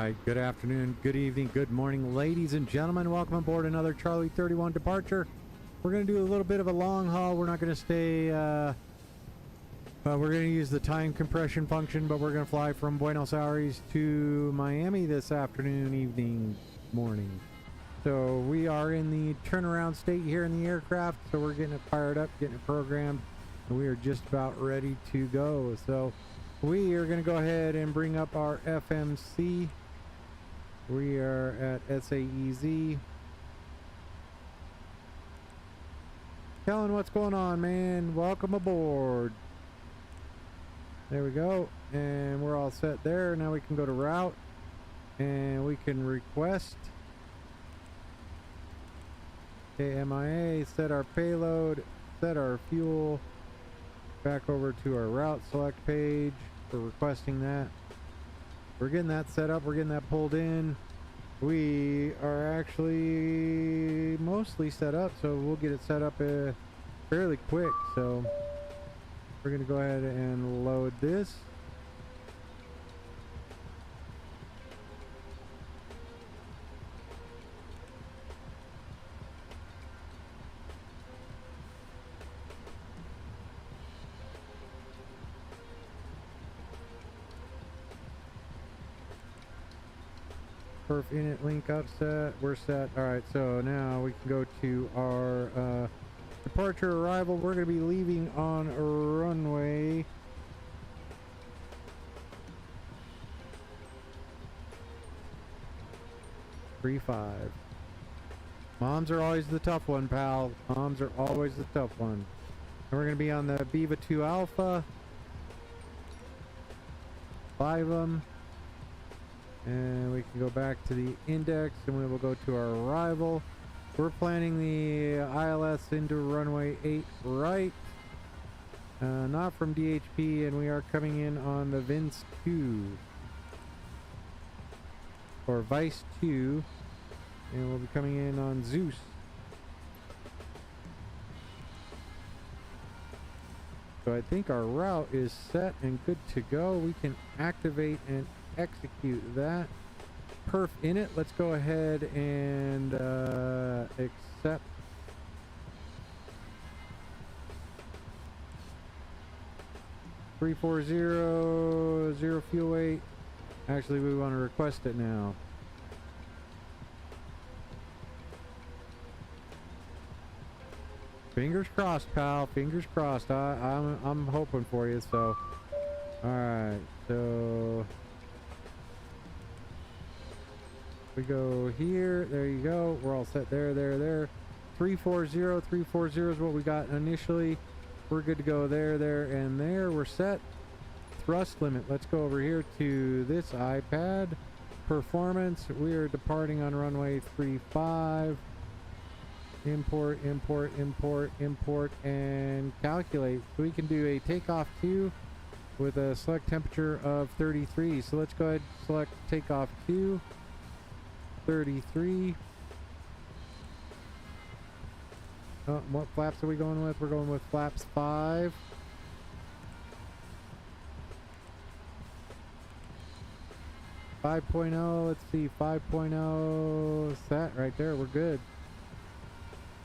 right, good afternoon, good evening, good morning, ladies and gentlemen. Welcome aboard another Charlie 31 departure. We're going to do a little bit of a long haul. We're not going to stay, we're going to use the time compression function, but we're going to fly from Buenos Aires to Miami this afternoon, evening, morning. So we are in the turnaround state here in the aircraft, so we're getting it fired up, getting it programmed, and we are just about ready to go. So we are going to go ahead and bring up our FMC. We are at SAEZ. Kellen, what's going on, man? Welcome aboard. There we go. And we're all set there. Now we can go to route and we can request KMIA, set our payload, set our fuel. Back over to our route select page for requesting that. We're getting that set up, we're getting that pulled in. We are actually mostly set up, so we'll get it set up fairly quick. So we're gonna go ahead and load this. Perf init link up set. We're set. Alright, so now we can go to our departure arrival. We're going to be leaving on runway 35. Moms are always the tough one, pal. Moms are always the tough one. And we're going to be on the Viva 2 Alpha. 5 of them. And we can go back to the index and we will go to our arrival. We're planning the ILS into runway 8 right. Not from DHP, and we are coming in on the Vince 2. Or Vice 2. And we'll be coming in on Zeus. So I think our route is set and good to go. We can activate and execute that. Perf init. Let's go ahead and accept. Three 440 0 fuel weight. Actually, we want to request it now. Fingers crossed, pal. Fingers crossed. I'm hoping for you. So, all right. So we go here. There you go. We're all set there. 340 is what we got initially. We're good to go there, and there. We're set. Thrust limit. Let's go over here to this iPad. Performance. We are departing on runway 35. Import, and calculate. We can do a takeoff 2 with a select temperature of 33. So let's go ahead and select takeoff 2. 33. Oh, what flaps are we going with? We're going with flaps 5. Let's see, 5.0 set right there. We're good.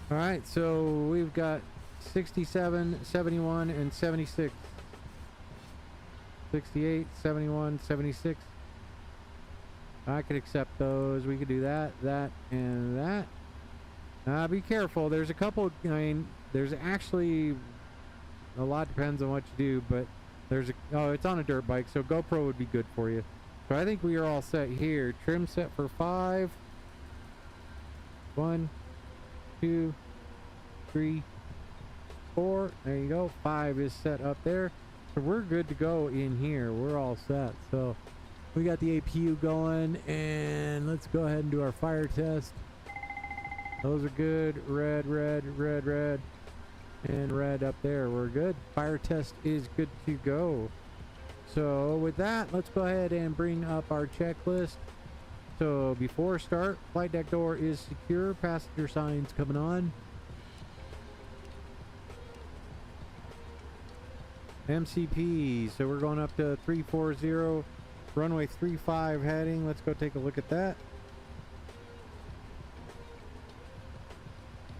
All right, so we've got 67, 71, and 76. 68, 71, 76. I could accept those. We could do that, and that. Be careful. There's a couple. I mean, there's actually a lot depends on what you do, but there's a. Oh, it's on a dirt bike, so GoPro would be good for you. So I think we are all set here. Trim set for 5. 1, 2, 3, 4. There you go. 5 is set up there. So we're good to go in here. We're all set. So we got the APU going, and let's go ahead and do our fire test. Those are good. Red, and red up there. We're good. Fire test is good to go. So with that, let's go ahead and bring up our checklist. So before start, flight deck door is secure. Passenger signs coming on. MCP. So we're going up to 340. Runway 35 heading. Let's go take a look at that.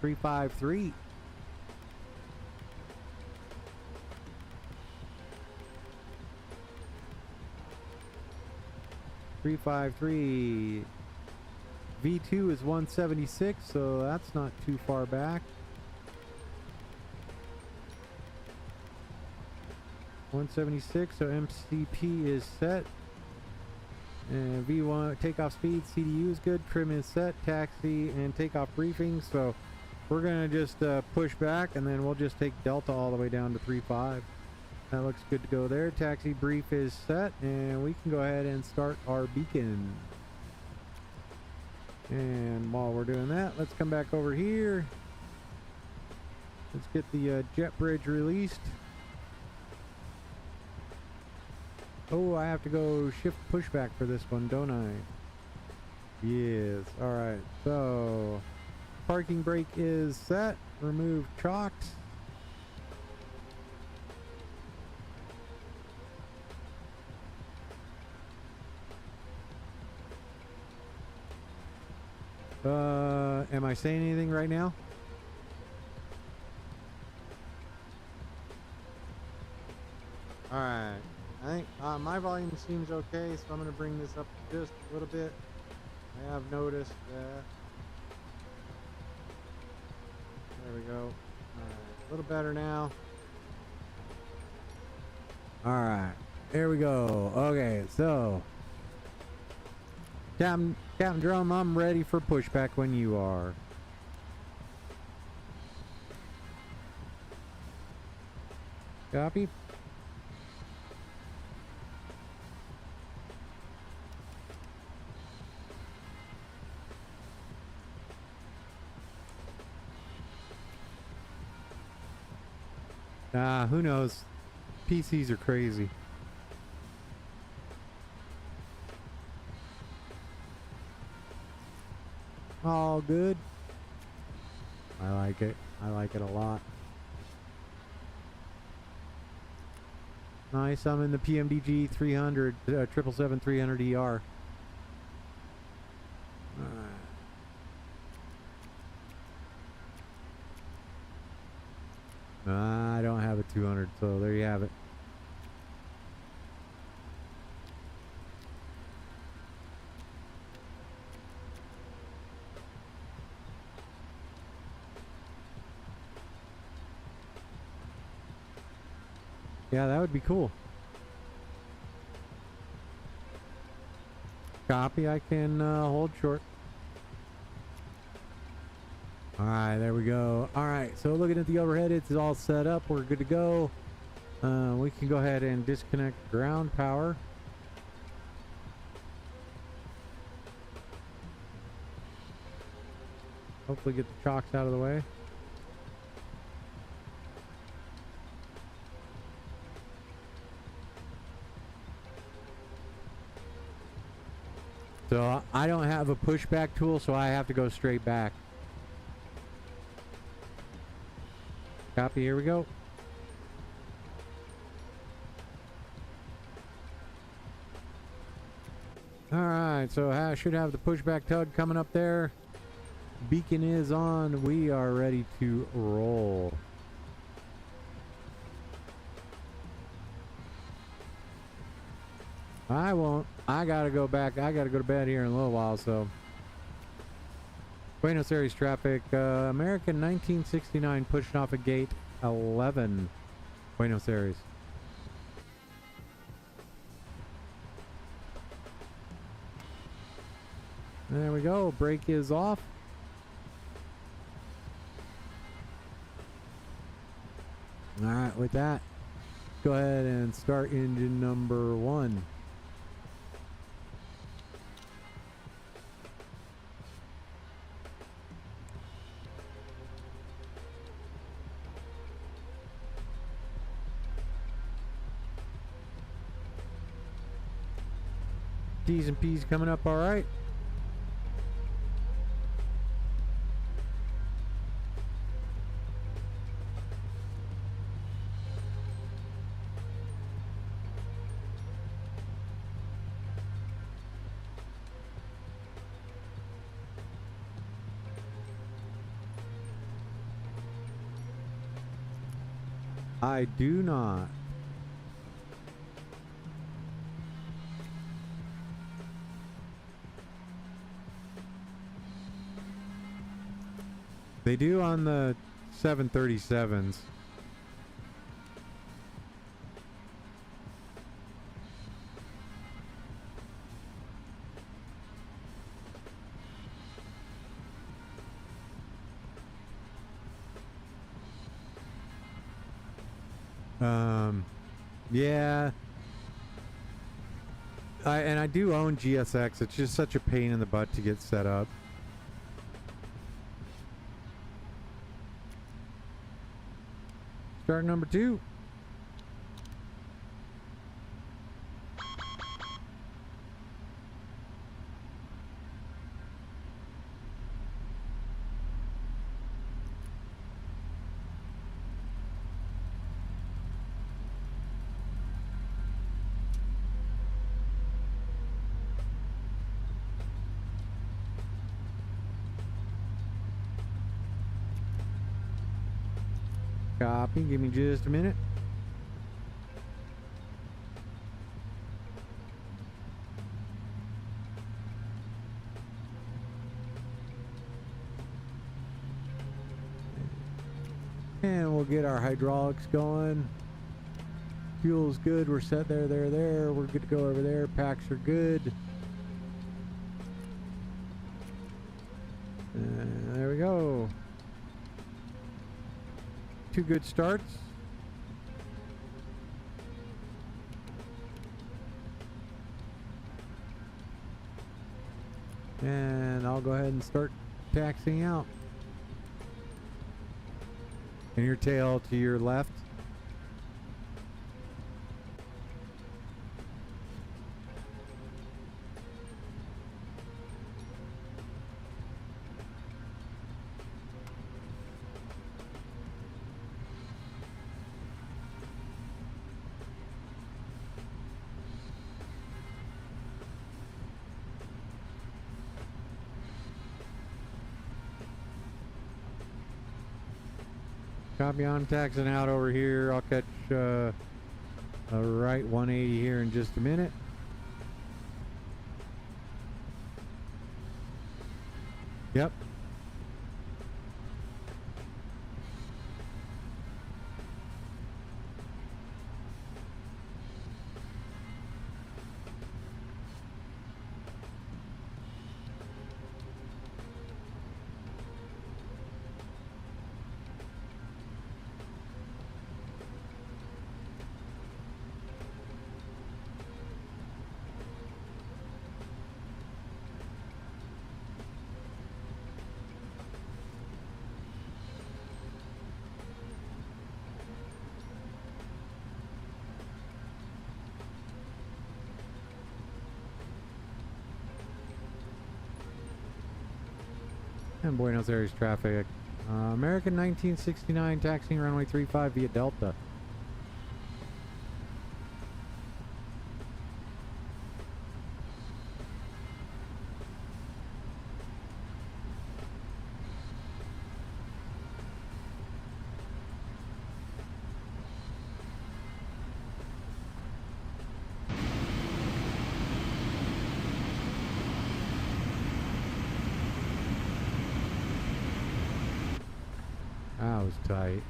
353. V2 is 176, so that's not too far back. 176, so MCP is set. And V1 takeoff speed, CDU is good, trim is set, taxi and takeoff briefing. So we're gonna just push back, and then we'll just take Delta all the way down to 35. That looks good to go there. Taxi brief is set, and we can go ahead and start our beacon. And while we're doing that, let's come back over here. Let's get the jet bridge released. Oh, I have to go shift pushback for this one, don't I? Yes. All right. So parking brake is set. Remove chocks. Am I saying anything right now? All right. I think my volume seems okay, so I'm going to bring this up just a little bit. I have noticed that. There we go. All right. A little better now. All right. There we go. Okay, so Captain Drum, I'm ready for pushback when you are. Copy. Who knows? PCs are crazy. All good. I like it. I like it a lot. Nice. I'm in the PMDG 300, 777-300ER. I don't have a 200, so there you have it. Yeah, that would be cool. Copy, I can hold short. Alright, there we go. Alright, so looking at the overhead, it's all set up. We're good to go. We can go ahead and disconnect ground power. Hopefully get the chocks out of the way. So I don't have a pushback tool, so I have to go straight back. Copy, here we go. Alright, so I should have the pushback tug coming up there. Beacon is on. We are ready to roll. I won't. I gotta go back. I gotta go to bed here in a little while, so. Buenos Aires traffic. American 1969 pushing off at gate 11. Buenos Aires. There we go. Brake is off. Alright, with that, go ahead and start engine number 1. T's and P's coming up all right. I do not. They do on the 737s. Yeah. I do own GSX. It's just such a pain in the butt to get set up. Start number 2. Copy. Give me just a minute. And we'll get our hydraulics going. Fuel's good. We're set there. We're good to go over there. Packs are good. There we go. 2 good starts. And I'll go ahead and start taxiing out. And your tail to your left. Copy, on taxing out over here. I'll catch a right 180 here in just a minute. Yep. And Buenos Aries traffic. American 1969 taxiing runway 35 via Delta. That was tight.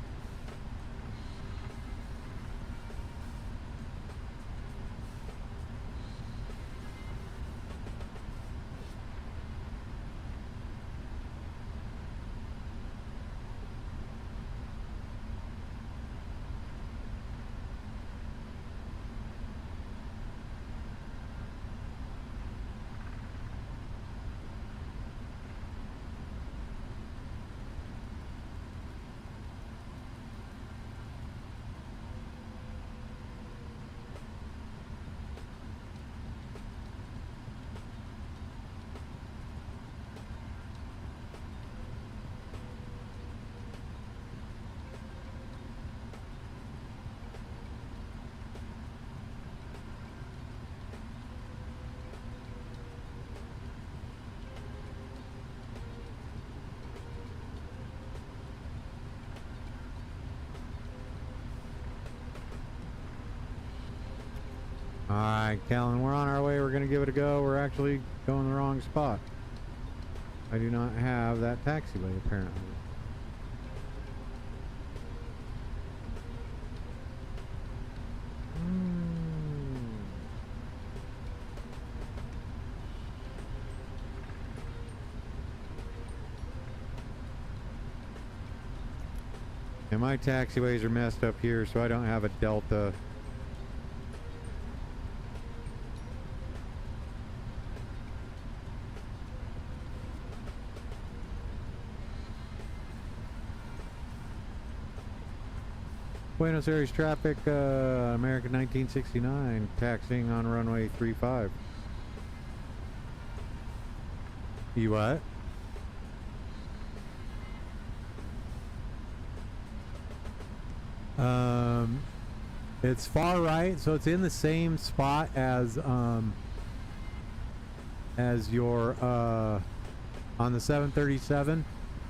Alright, Callan, we're on our way. We're going to give it a go. We're actually going the wrong spot. I do not have that taxiway, apparently. And my taxiways are messed up here, so I don't have a Delta. Buenos Aries traffic, American 1969, taxiing on runway 35. You what? It's far right, so it's in the same spot as your on the 737.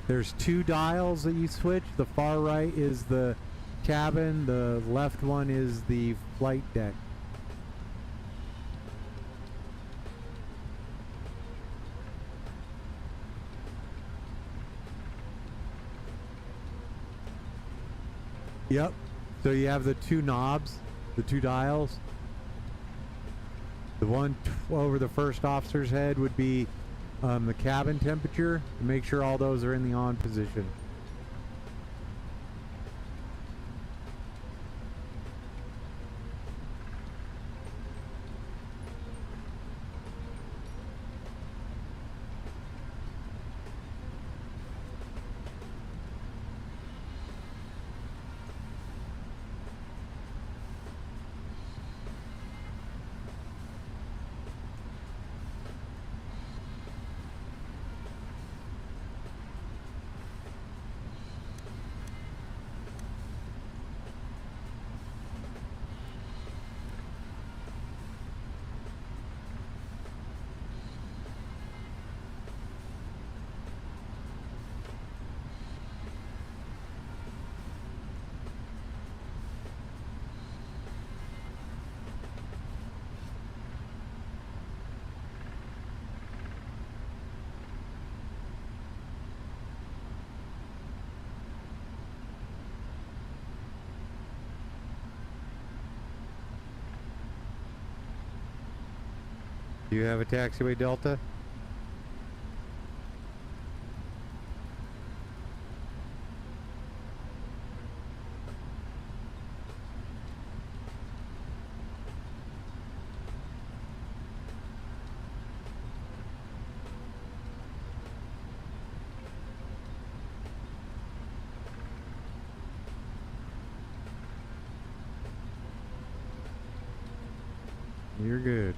There's two dials that you switch. The far right is the cabin, the left one is the flight deck. Yep. So you have the two knobs, the two dials. The one over the first officer's head would be the cabin temperature, to make sure all those are in the on position. Do you have a taxiway Delta? You're good.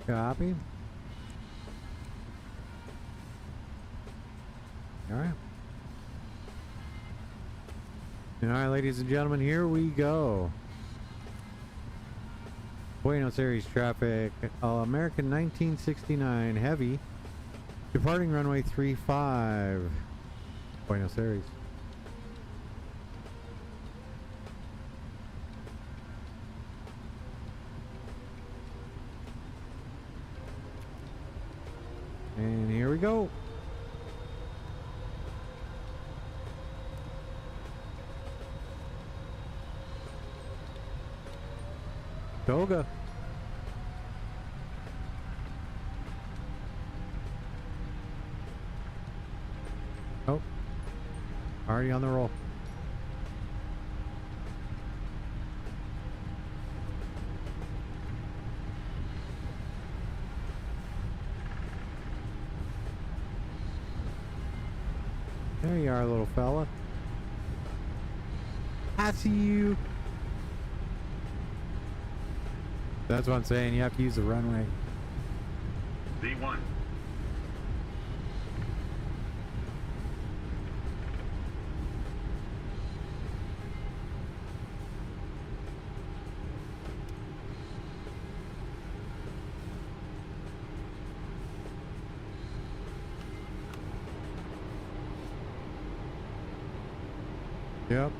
Copy. All right. All right, ladies and gentlemen, here we go. Buenos Aires traffic, American 1969 heavy, departing runway 35, Buenos Aires. And here we go. Toga. Oh, already on the roll. There you are, little fella. I see you. That's what I'm saying. You have to use the runway. V1. Yep.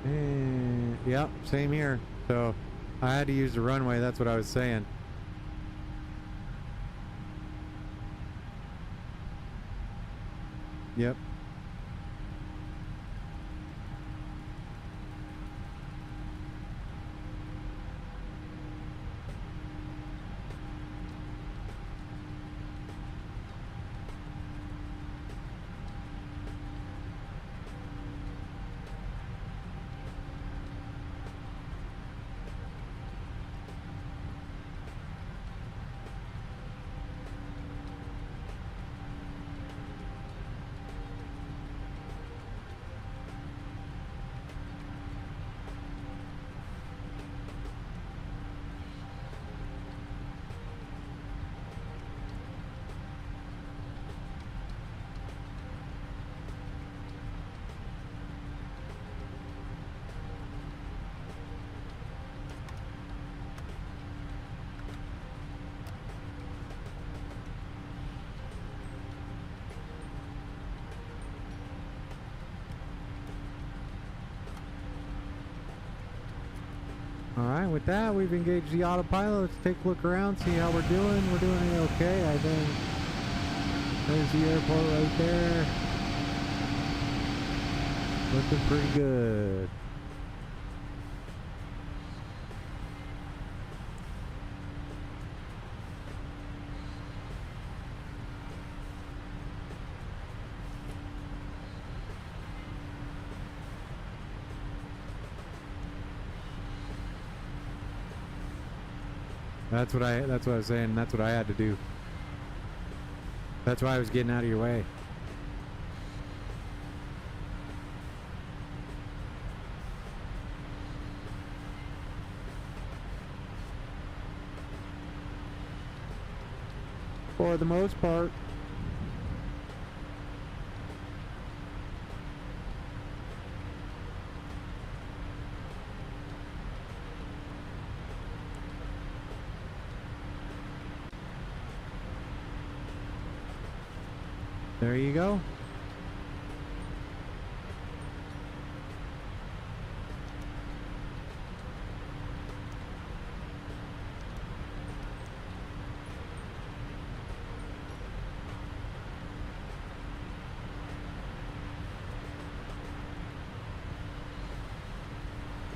And yep, same here. So I had to use the runway. That's what I was saying. Yep. Alright, with that, we've engaged the autopilot. Let's take a look around, see how we're doing. We're doing okay, I think. There's the airport right there. Looking pretty good. That's what I was saying. That's what I had to do. That's why I was getting out of your way. For the most part. There you go.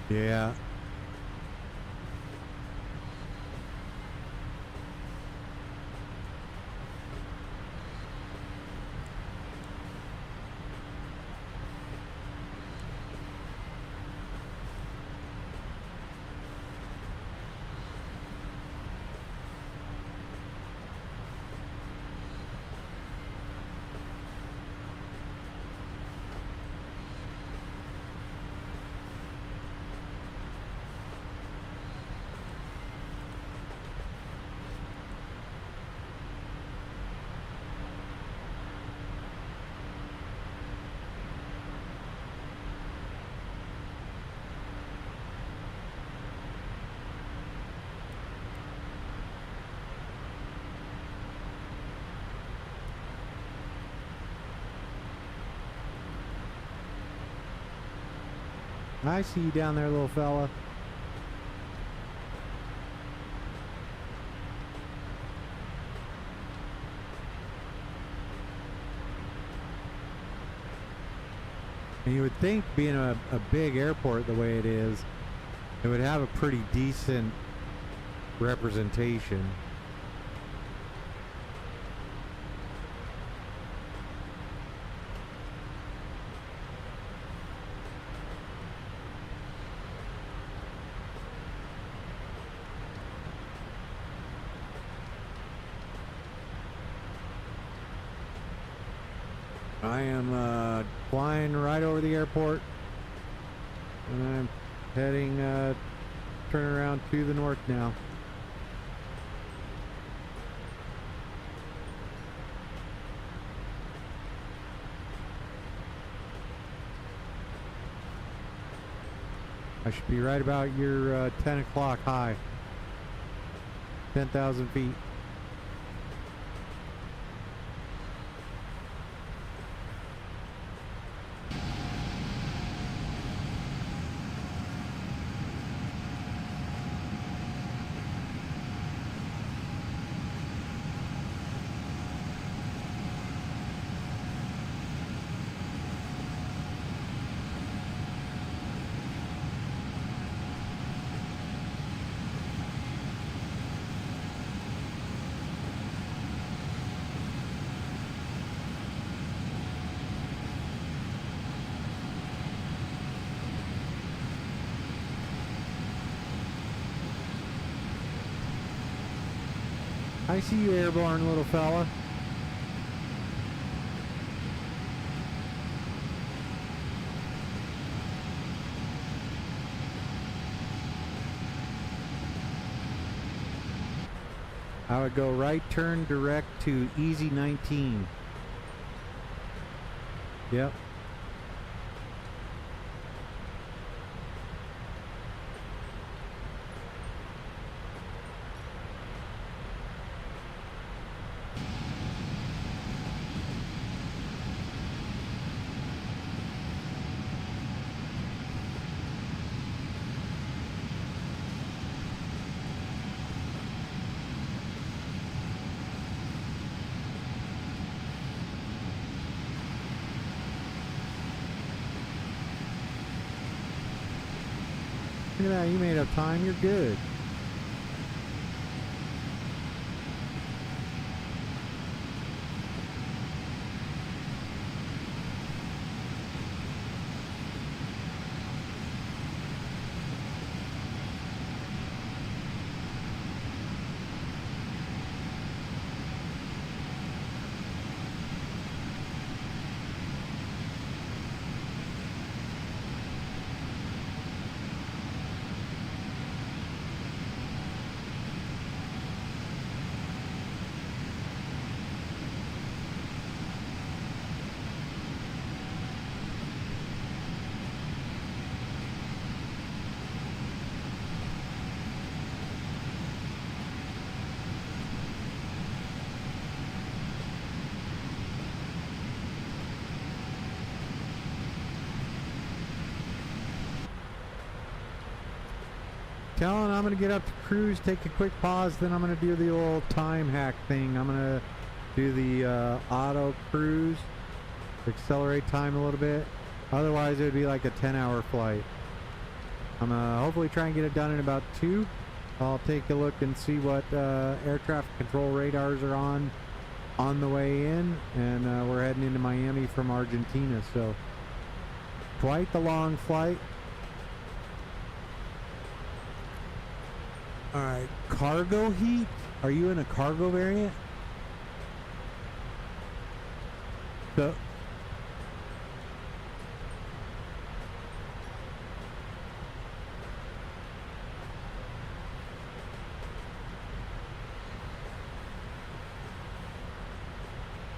Yeah. I see you down there, little fella. And you would think, being a big airport the way it is, it would have a pretty decent representation. I am flying right over the airport, and I'm heading turn around to the north now. I should be right about your 10 o'clock high, 10,000 feet. I see you, airborne little fella. I would go right turn direct to Easy 19. Yep. Look at that, you made up time, you're good. Telling I'm going to get up to cruise, take a quick pause, then I'm going to do the old time hack thing. I'm going to do the auto cruise, accelerate time a little bit. Otherwise, it would be like a 10-hour flight. I'm going to hopefully try and get it done in about 2. I'll take a look and see what air traffic control radars are on the way in. And we're heading into Miami from Argentina, so quite the long flight. Alright, cargo heat? Are you in a cargo variant? So,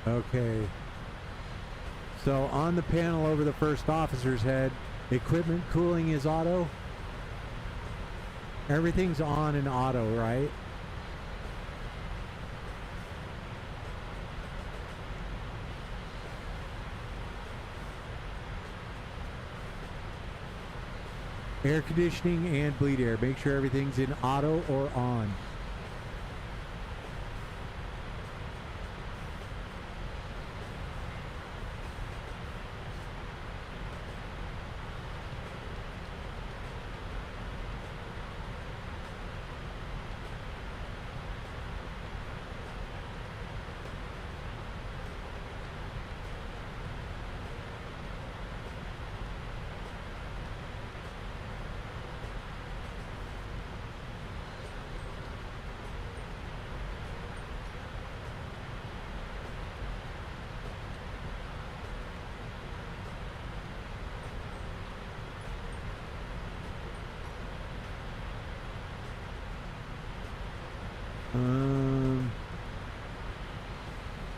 okay. So on the panel over the first officer's head, equipment cooling is auto. Everything's on in auto, right? Air conditioning and bleed air. Make sure everything's in auto or on.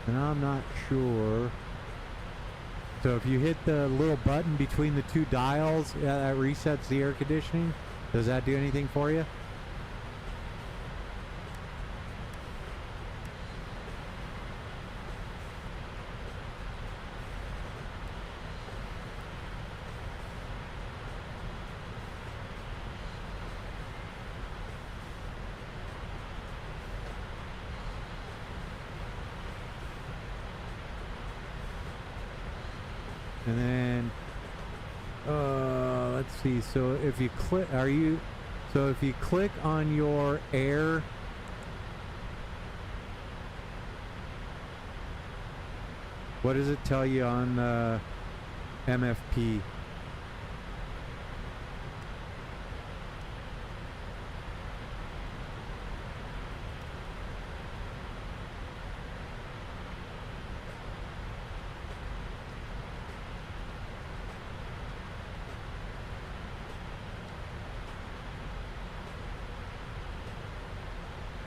And I'm not sure. So if you hit the little button between the two dials, that resets the air conditioning. Does that do anything for you? And then, let's see. So if you click, so if you click on your air, what does it tell you on the MFP?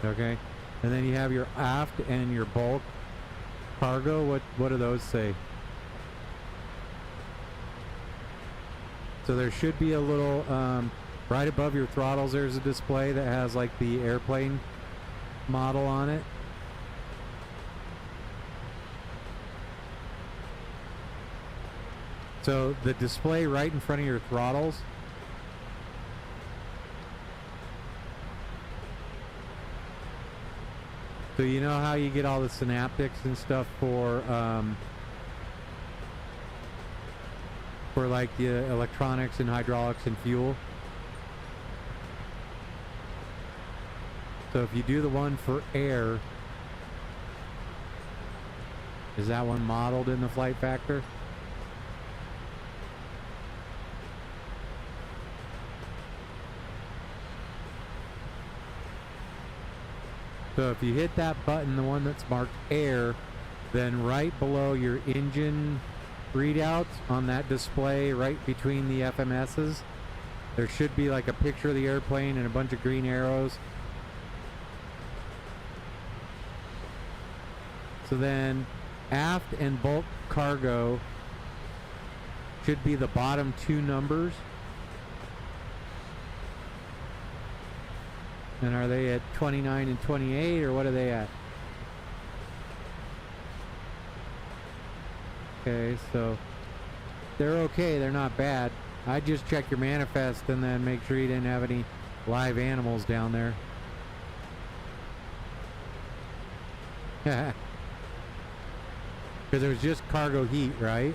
Okay, and then you have your aft and your bulk cargo. What do those say? So there should be a little right above your throttles. There's a display that has like the airplane model on it. So the display right in front of your throttles. So you know how you get all the synaptics and stuff for like the electronics and hydraulics and fuel? So if you do the one for air, is that one modeled in the flight factor? So if you hit that button, the one that's marked air, then right below your engine readouts on that display right between the FMSs, there should be like a picture of the airplane and a bunch of green arrows. So then aft and bulk cargo should be the bottom two numbers. And are they at 29 and 28, or what are they at? Okay, so they're okay, they're not bad. I just check your manifest and then make sure you didn't have any live animals down there. Because it was just cargo heat, right?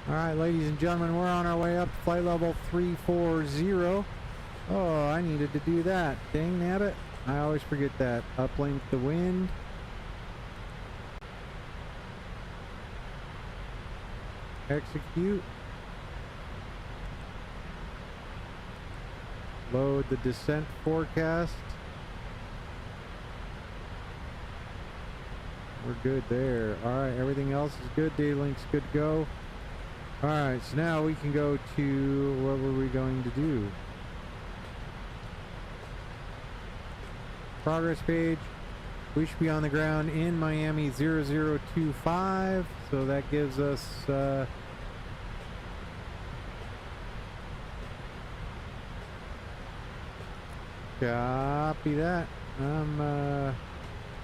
Alright, ladies and gentlemen, we're on our way up to flight level 340. Oh, I needed to do that. Dang nabbit. I always forget that. Uplink the wind. Execute. Load the descent forecast. We're good there. Alright, everything else is good. D-Link's good to go. Alright, so now we can go to, what were we going to do? Progress page. We should be on the ground in Miami 0025. So that gives us, copy that. I'm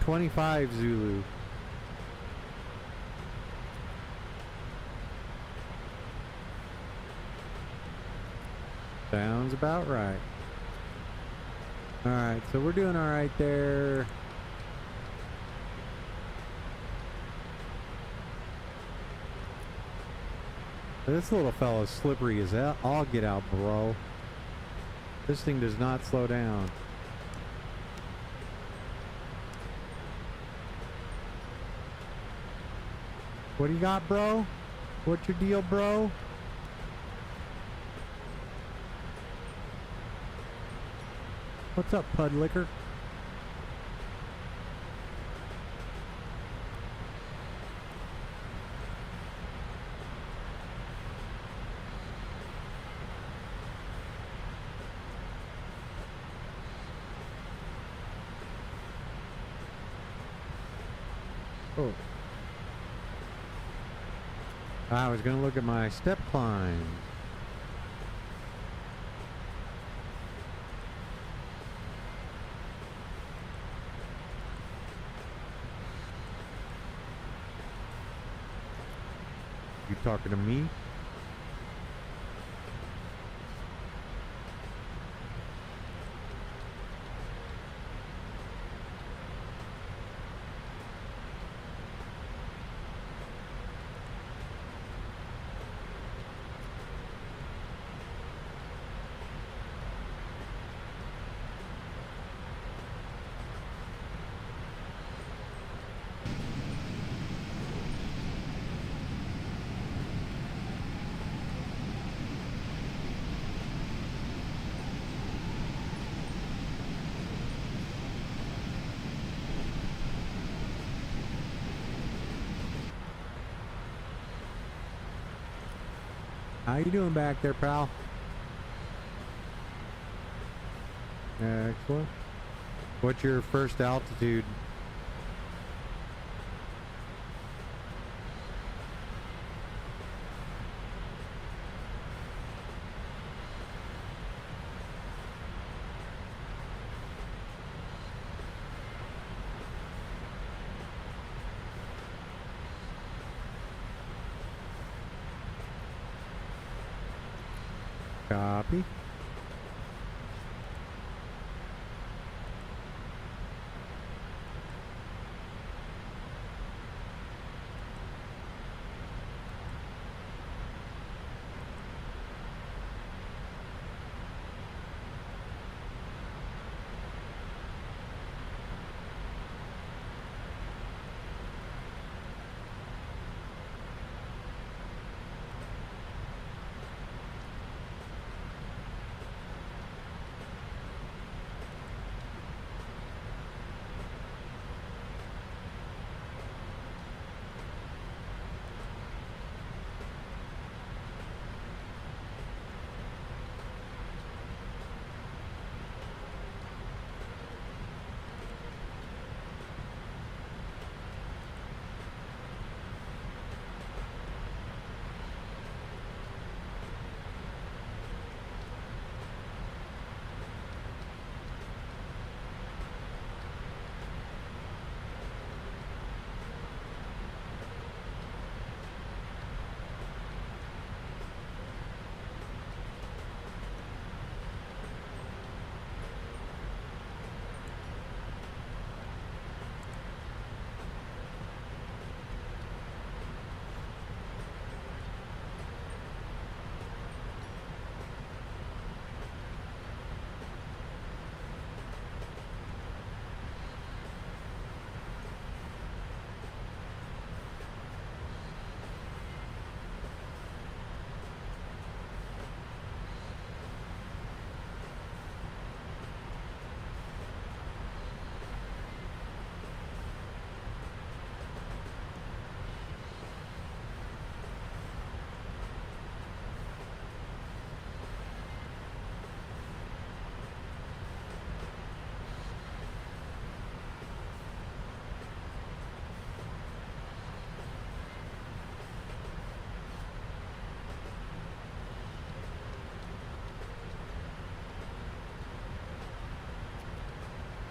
25 Zulu. Sounds about right. Alright, so we're doing alright there. This little fella's slippery as hell. I'll get out, bro. This thing does not slow down. What do you got, bro? What's your deal, bro? What's up, Pud Liquor? Oh. I was gonna look at my step climb. You talking to me? How you doing back there, pal? Excellent. What's your first altitude? Copy.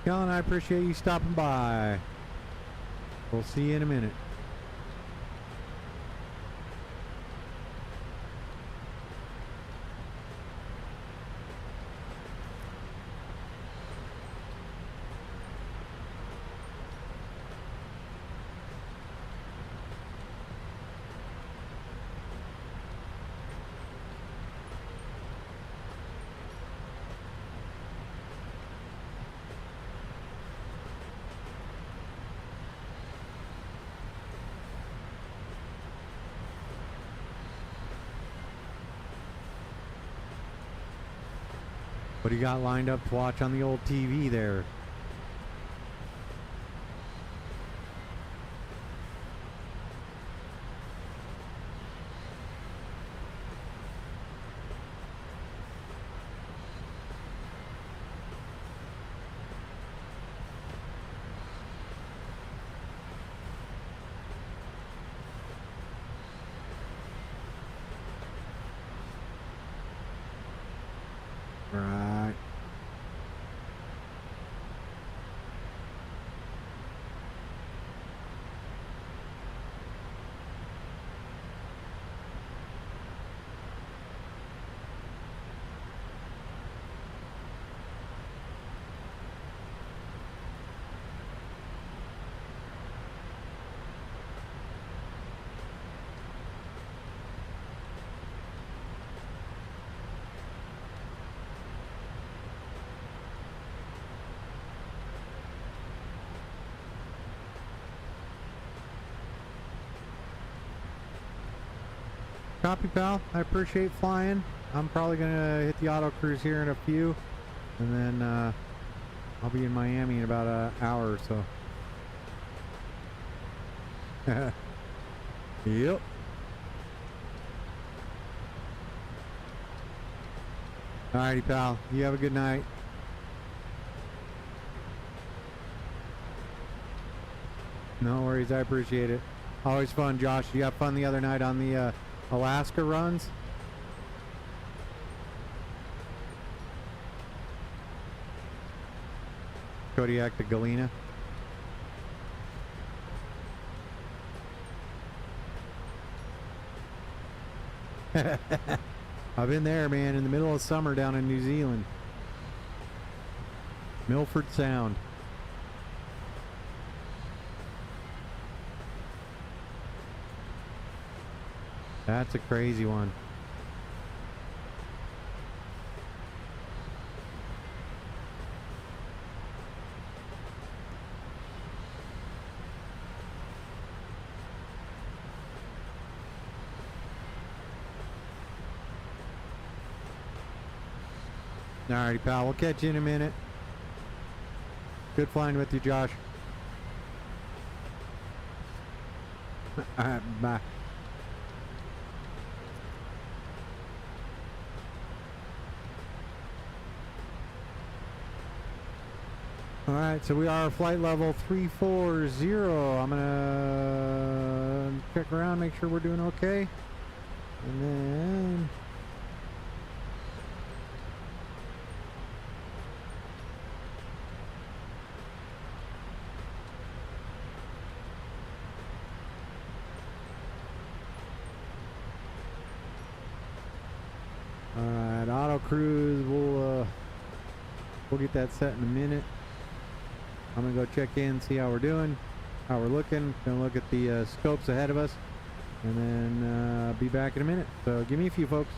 Kellen, I appreciate you stopping by. We'll see you in a minute. What do you got lined up to watch on the old TV there? Right. Copy, pal. I appreciate flying. I'm probably gonna hit the auto cruise here in a few, and then I'll be in Miami in about an hour or so. Yep. Alrighty, pal. You have a good night. No worries. I appreciate it. Always fun, Josh. You have fun the other night on the Alaska runs? Kodiak to Galena. I've been there, man, in the middle of summer down in New Zealand. Milford Sound. That's a crazy one. Alrighty, pal. We'll catch you in a minute. Good flying with you, Josh. Alright, bye. Alright, so we are flight level 340. I'm gonna check around, make sure we're doing okay. And then alright, auto cruise, we'll get that set in a minute. I'm gonna go check in, see how we're doing, how we're looking. Gonna look at the scopes ahead of us, and then be back in a minute. So give me a few, folks.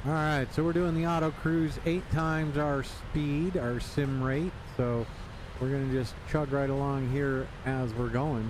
All right, so we're doing the auto cruise 8 times our speed, our sim rate. So we're gonna just chug right along here as we're going.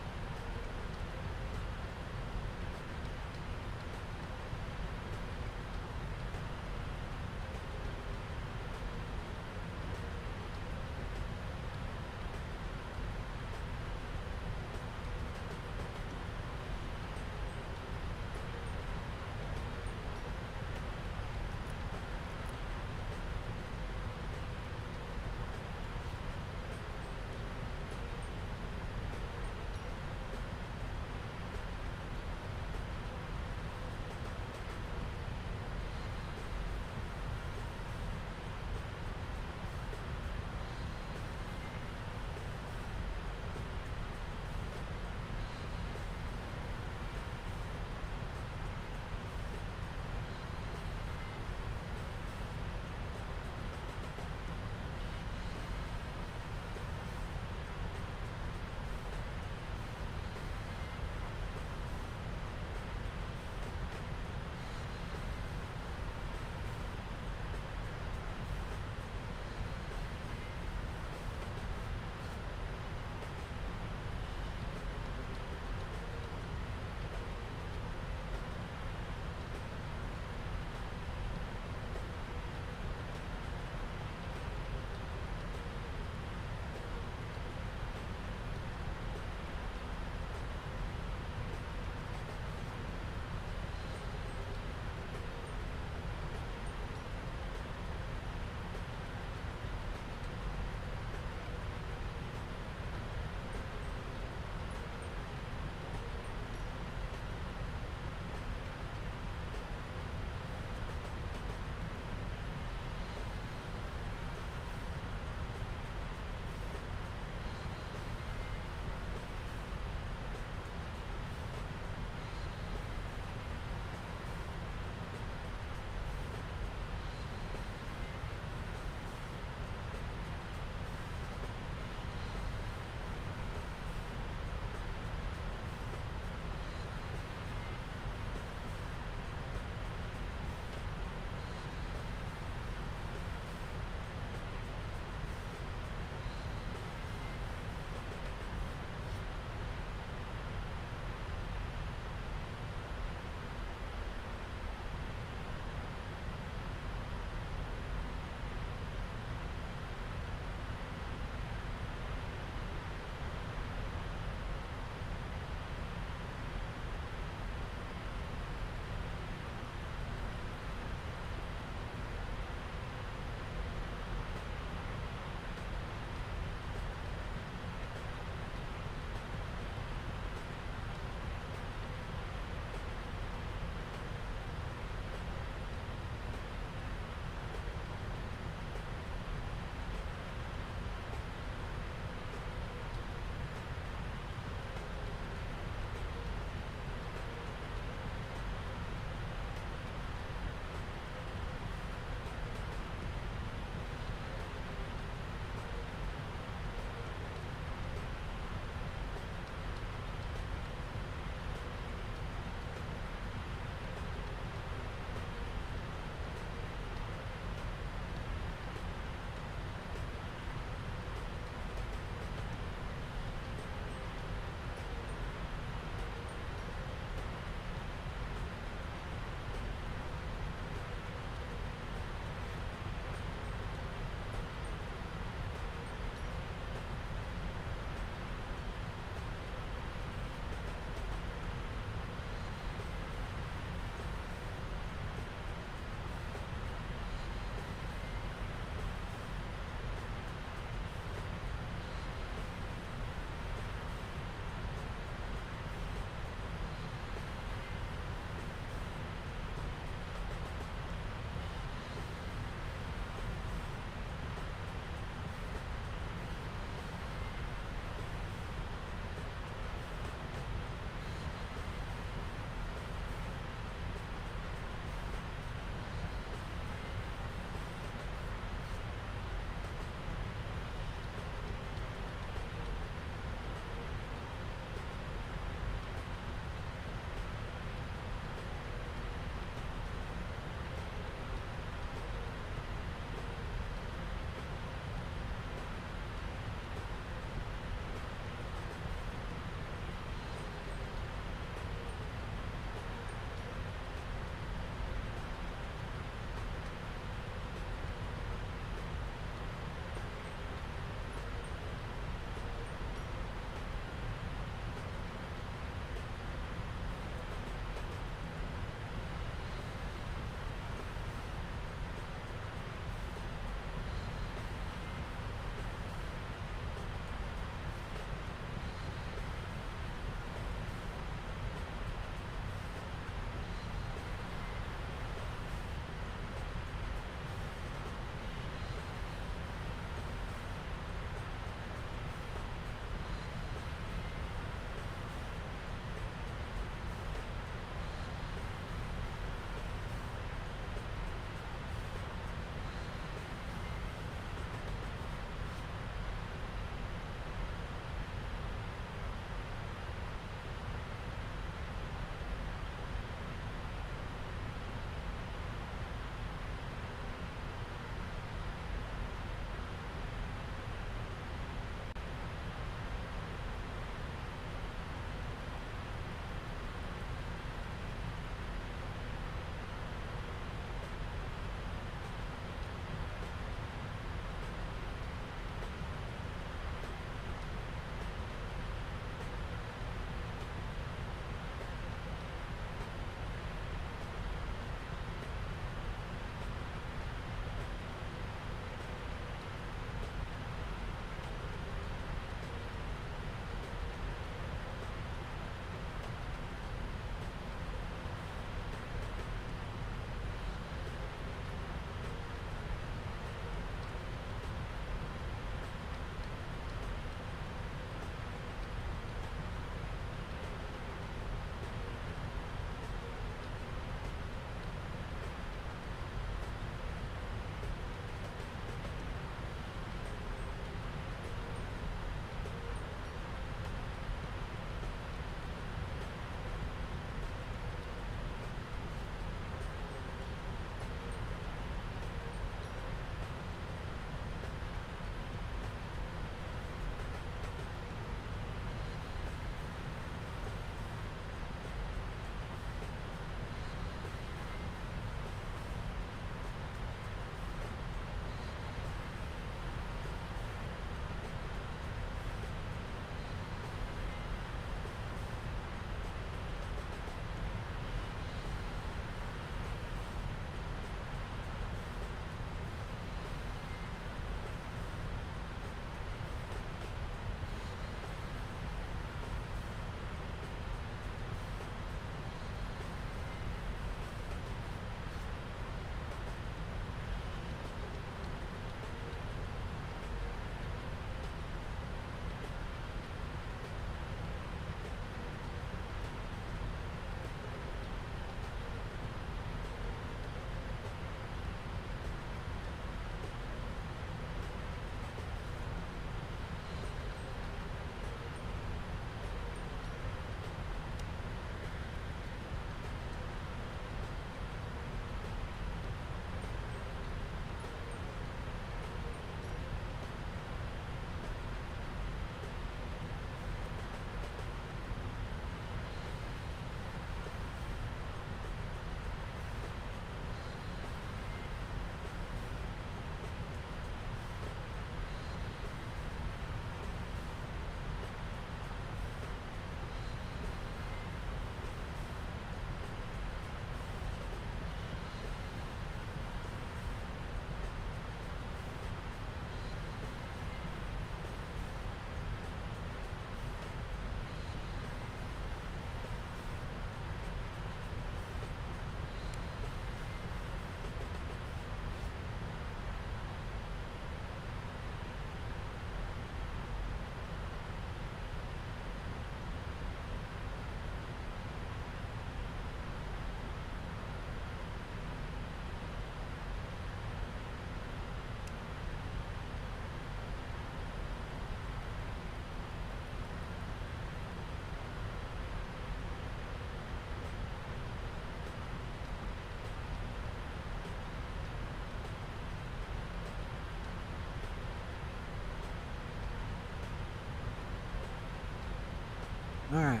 Alright.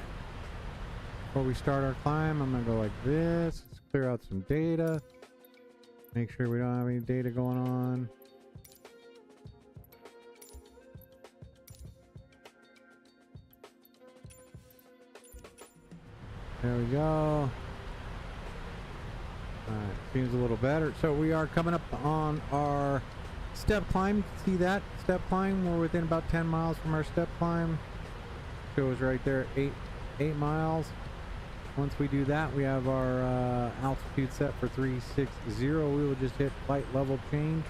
Before we start our climb, I'm gonna go like this. Let's clear out some data. Make sure we don't have any data going on. There we go. Alright, seems a little better. So we are coming up on our step climb. You can see that step climb. We're within about 10 miles from our step climb. Shows right there, 8 miles. Once we do that, we have our altitude set for 360. We will just hit flight level change,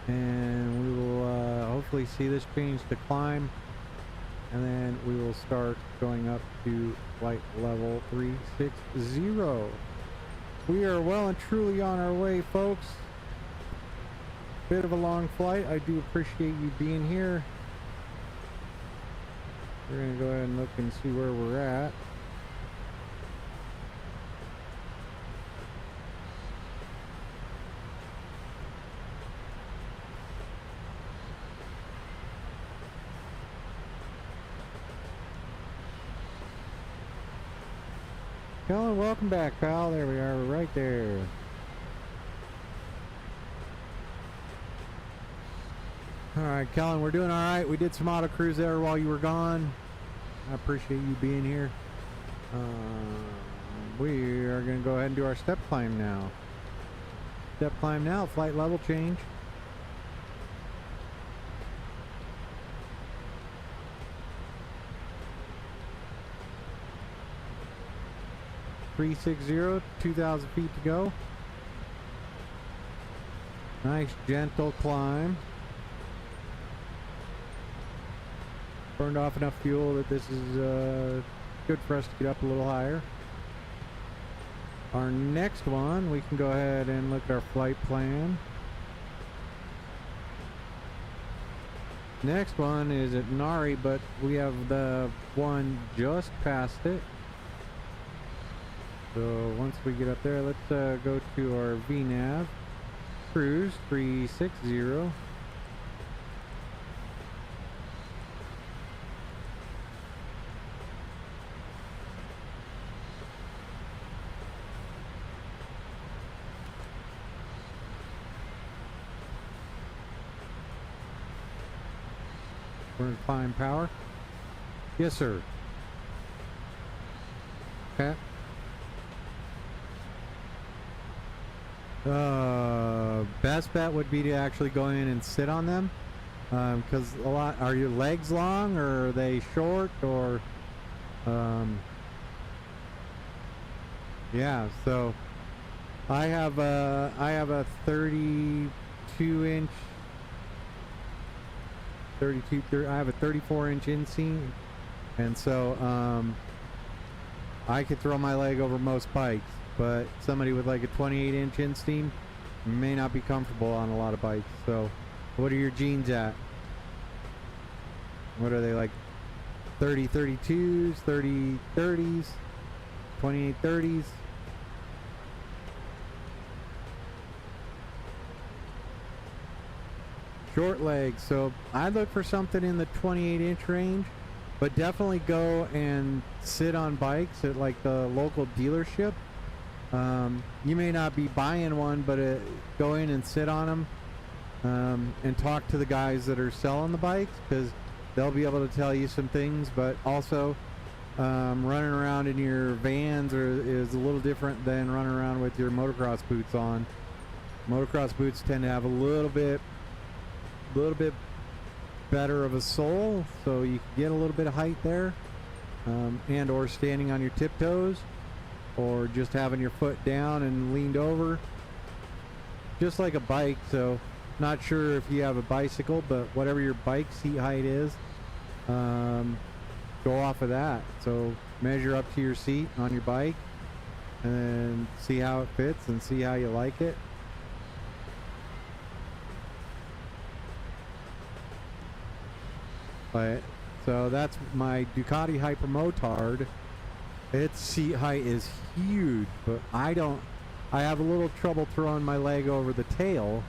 and we will hopefully see this change to climb, and then we will start going up to flight level 360. We are well and truly on our way, folks. Bit of a long flight. I do appreciate you being here. We're gonna go ahead and look and see where we're at. Kellen, welcome back, pal. There we are, we're right there. Alright, Kellen, we're doing alright. We did some auto cruise there while you were gone. I appreciate you being here. We are going to go ahead and do our step climb now. Step climb now, flight level change. (360), 2,000 feet to go. Nice gentle climb. Burned off enough fuel that this is good for us to get up a little higher. Our next one, we can go ahead and look at our flight plan. Next one is at Nari, but we have the one just past it. So once we get up there, let's go to our VNav, cruise 360. We're in climb power. Yes, sir. Okay. Best bet would be to actually go in and sit on them, because a lot, are your legs long or are they short, or yeah, so I have a 32 inch I have a 34-inch inseam, and so I could throw my leg over most bikes, but somebody with like a 28-inch inseam may not be comfortable on a lot of bikes. So what are your jeans at? What are they, like 30 32s, 30 30s, 28 30s? Short legs, so I'd look for something in the 28-inch range, but definitely go and sit on bikes at like the local dealership. You may not be buying one, but go in and sit on them, and talk to the guys that are selling the bikes, because they'll be able to tell you some things. But also, running around in your vans is a little different than running around with your motocross boots on. Motocross boots tend to have a little bit better of a sole, so you can get a little bit of height there, and or standing on your tiptoes, or just having your foot down and leaned over, just like a bike. So not sure if you have a bicycle, but whatever your bike seat height is, go off of that. So measure up to your seat on your bike and see how it fits and see how you like it. But so that's my Ducati Hypermotard. Its seat height is huge, but I have a little trouble throwing my leg over the tail.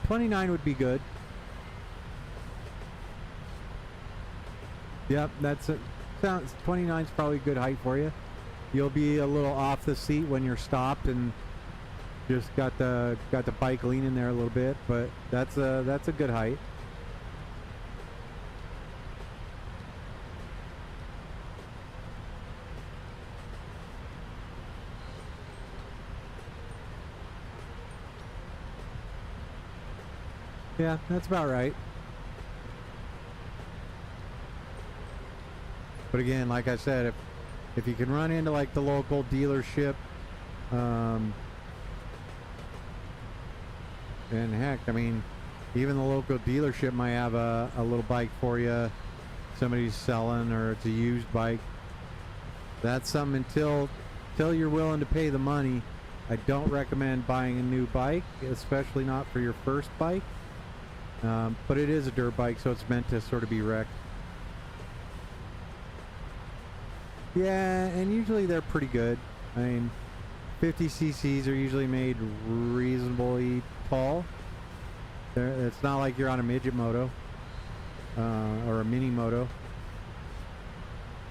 29 would be good. Yep, that's it. Sounds 29 is probably a good height for you. You'll be a little off the seat when you're stopped and just got the bike leaning there a little bit, but that's a good height. Yeah, that's about right. But again, like I said, if you can run into like the local dealership, and heck, I mean, even the local dealership might have a little bike for you, somebody's selling, or it's a used bike. That's something until you're willing to pay the money. I don't recommend buying a new bike, especially not for your first bike. But it is a dirt bike, so it's meant to sort of be wrecked. Yeah, and usually they're pretty good. I mean, 50 cc's are usually made reasonably tall. It's not like you're on a midget moto or a mini moto,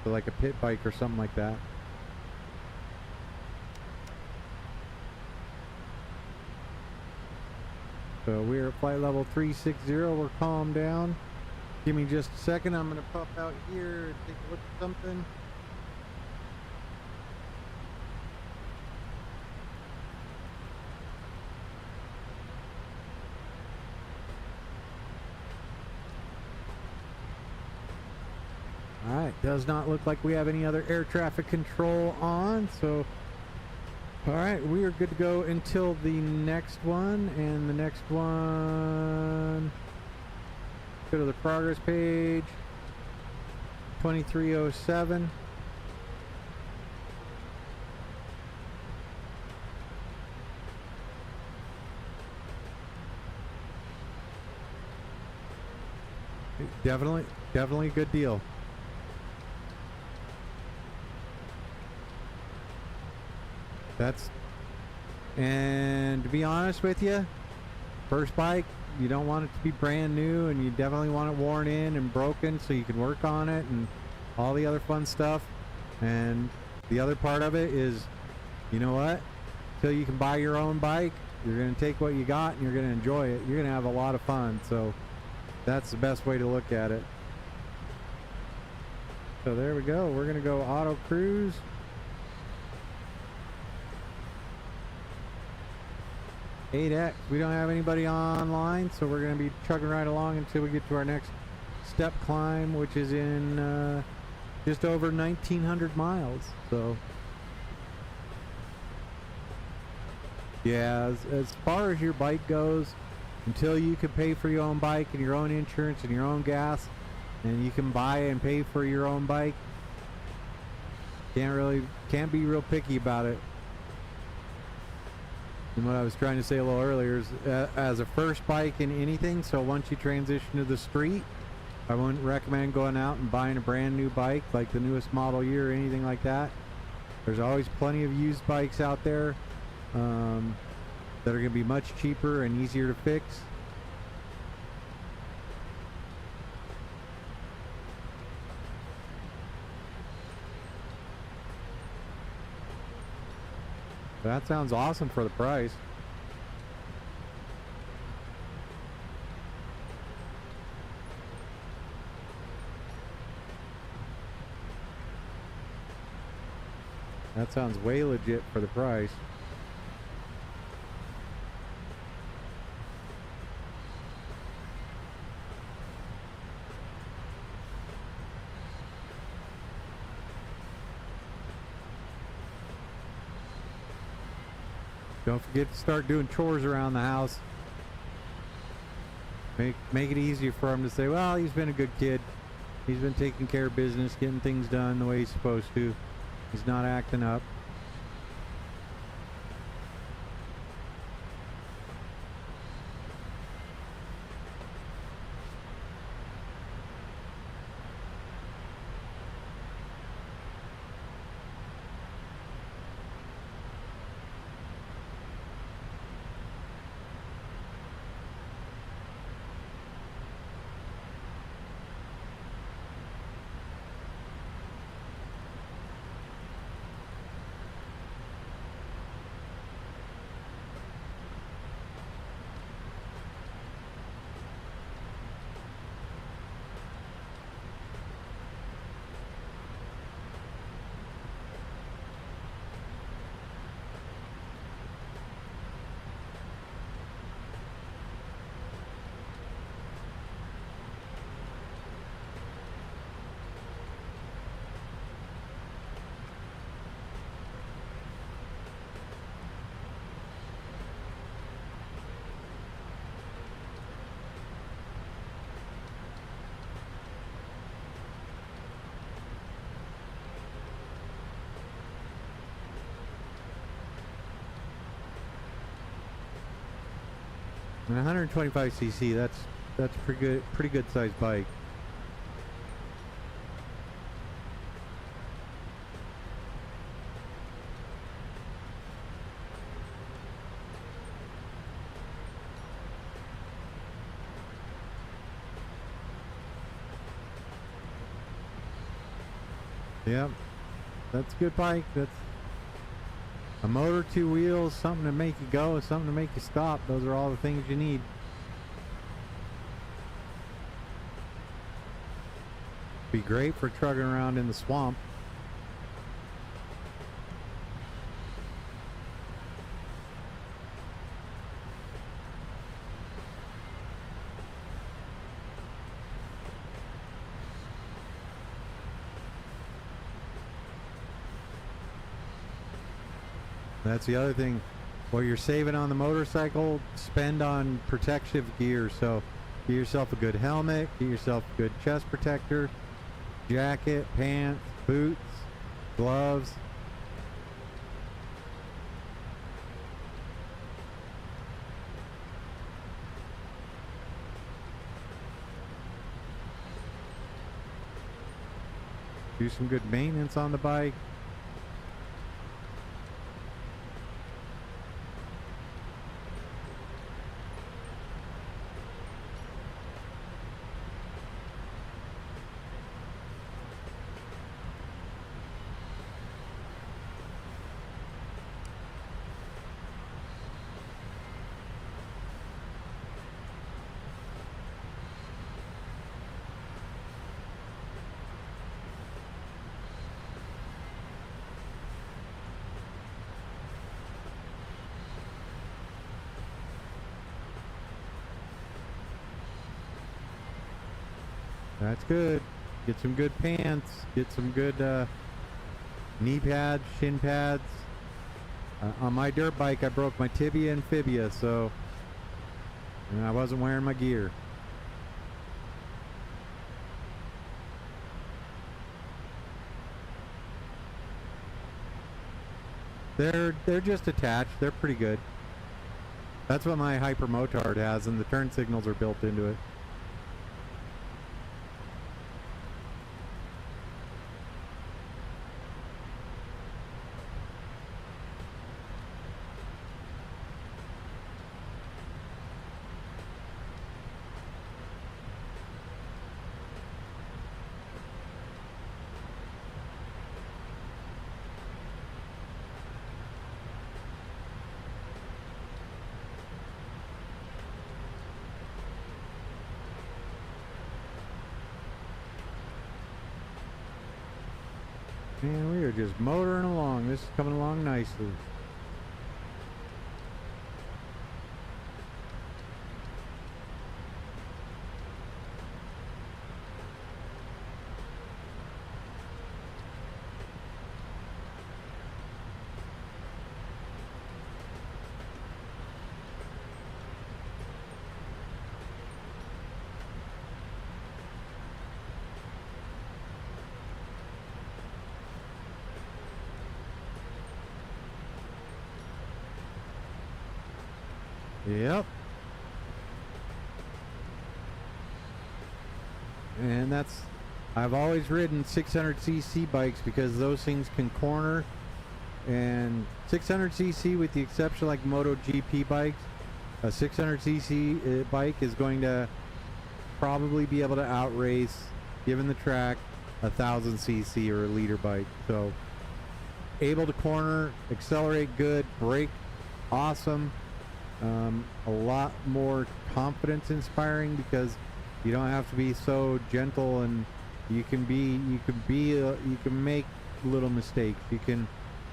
so like a pit bike or something like that. So we're at flight level 360. We're calm down. Give me just a second. I'm going to pop out here and take a look at something. Alright, does not look like we have any other air traffic control on, so alright, we are good to go until the next one, and the next one, go to the progress page, 2307. Definitely a good deal. And to be honest with you, first bike, you don't want it to be brand new, and you definitely want it worn in and broken so you can work on it and all the other fun stuff. And the other part of it is, you know what, till you can buy your own bike, you're going to take what you got and you're going to enjoy it. You're going to have a lot of fun, so that's the best way to look at it. So there we go. We're going to go auto cruise. $8X. We don't have anybody online, so we're going to be chugging right along until we get to our next step climb, which is in just over 1,900 miles. So yeah, as far as your bike goes, until you can pay for your own bike and your own insurance and your own gas, and you can buy and pay for your own bike, can't be real picky about it. And what I was trying to say a little earlier is, as a first bike in anything, so once you transition to the street, I wouldn't recommend going out and buying a brand new bike like the newest model year or anything like that. There's always plenty of used bikes out there that are going to be much cheaper and easier to fix. That sounds awesome for the price. That sounds way legit for the price. Don't forget to start doing chores around the house. Make it easier for him to say, well, he's been a good kid. He's been taking care of business, getting things done the way he's supposed to. He's not acting up. And 125 cc, that's pretty good sized bike. Yep, that's a good bike. That's a motor, two wheels, something to make you go, something to make you stop. Those are all the things you need. Be great for trucking around in the swamp. That's the other thing. What you're saving on the motorcycle, spend on protective gear. So get yourself a good helmet, get yourself a good chest protector, jacket, pants, boots, gloves. Do some good maintenance on the bike. That's good. Get some good pants. Get some good knee pads, shin pads. On my dirt bike, I broke my tibia and fibia, so and I wasn't wearing my gear. They're just attached. They're pretty good. That's what my Hyper Motard has, and the turn signals are built into it. Man, we are just motoring along. This is coming along nicely. Yep. And I've always ridden 600cc bikes because those things can corner. And 600cc, with the exception like MotoGP bikes, a 600cc bike is going to probably be able to outrace, given the track, 1000cc or a liter bike. So able to corner, accelerate good, brake awesome. A lot more confidence inspiring because you don't have to be so gentle, and you can make little mistakes. You can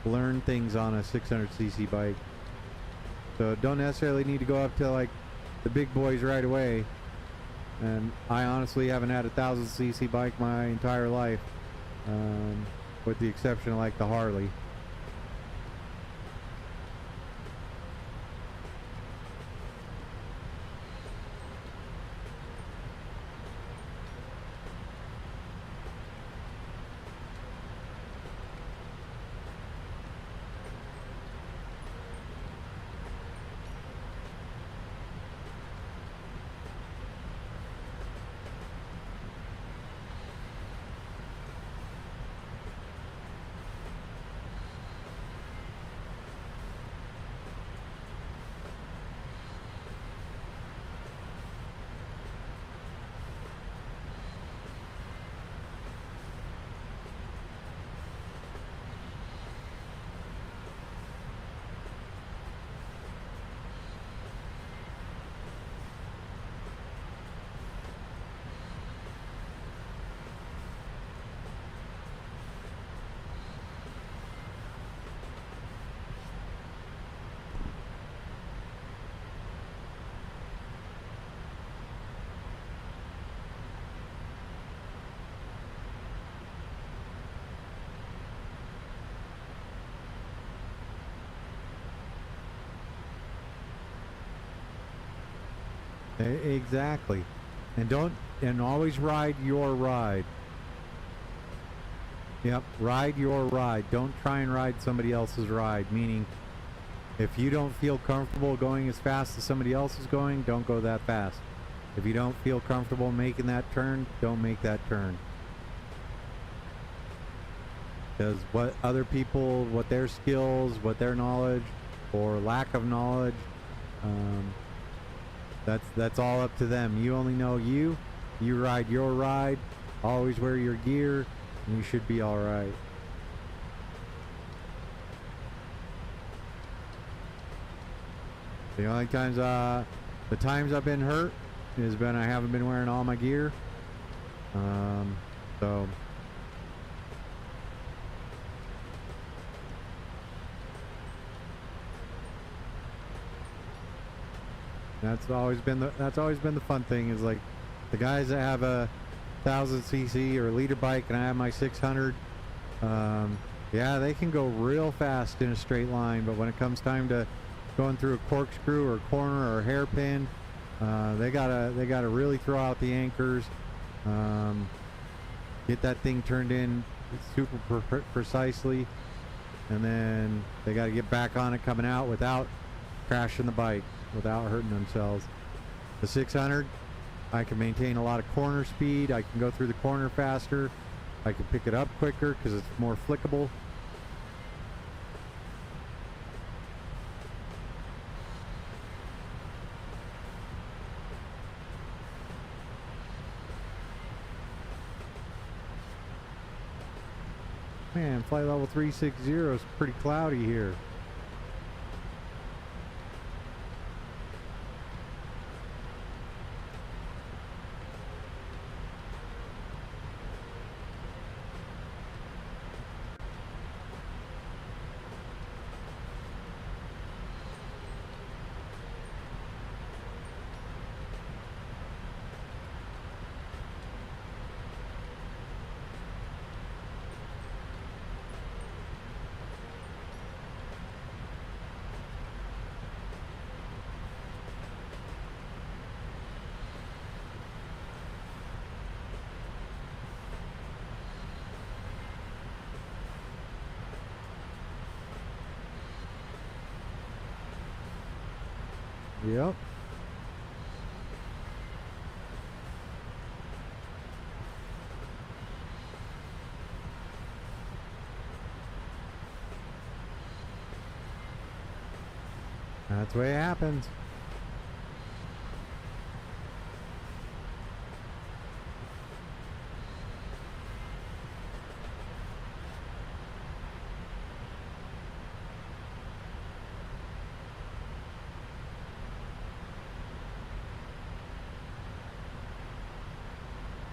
learn things on a 600cc bike. So don't necessarily need to go up to like the big boys right away. And I honestly haven't had a 1000cc bike my entire life, with the exception of like the Harley. Exactly. And always ride your ride. Yep, ride your ride. Don't try and ride somebody else's ride. Meaning, if you don't feel comfortable going as fast as somebody else is going, don't go that fast. If you don't feel comfortable making that turn, don't make that turn. Because what other people, what their skills, what their knowledge, or lack of knowledge, that's all up to them. You only know you. You ride your ride. Always wear your gear, and you should be all right. The only times, the times I've been hurt is when I haven't been wearing all my gear. So that's always been the fun thing, is like the guys that have a 1000cc or a liter bike and I have my 600. Yeah, they can go real fast in a straight line, but when it comes time to going through a corkscrew or corner or hairpin, they gotta really throw out the anchors, get that thing turned in super precisely, and then they gotta get back on it coming out without crashing the bike, without hurting themselves. The 600, I can maintain a lot of corner speed. I can go through the corner faster. I can pick it up quicker because it's more flickable. Man, flight level 360 is pretty cloudy here. Yep. That's the way it happens.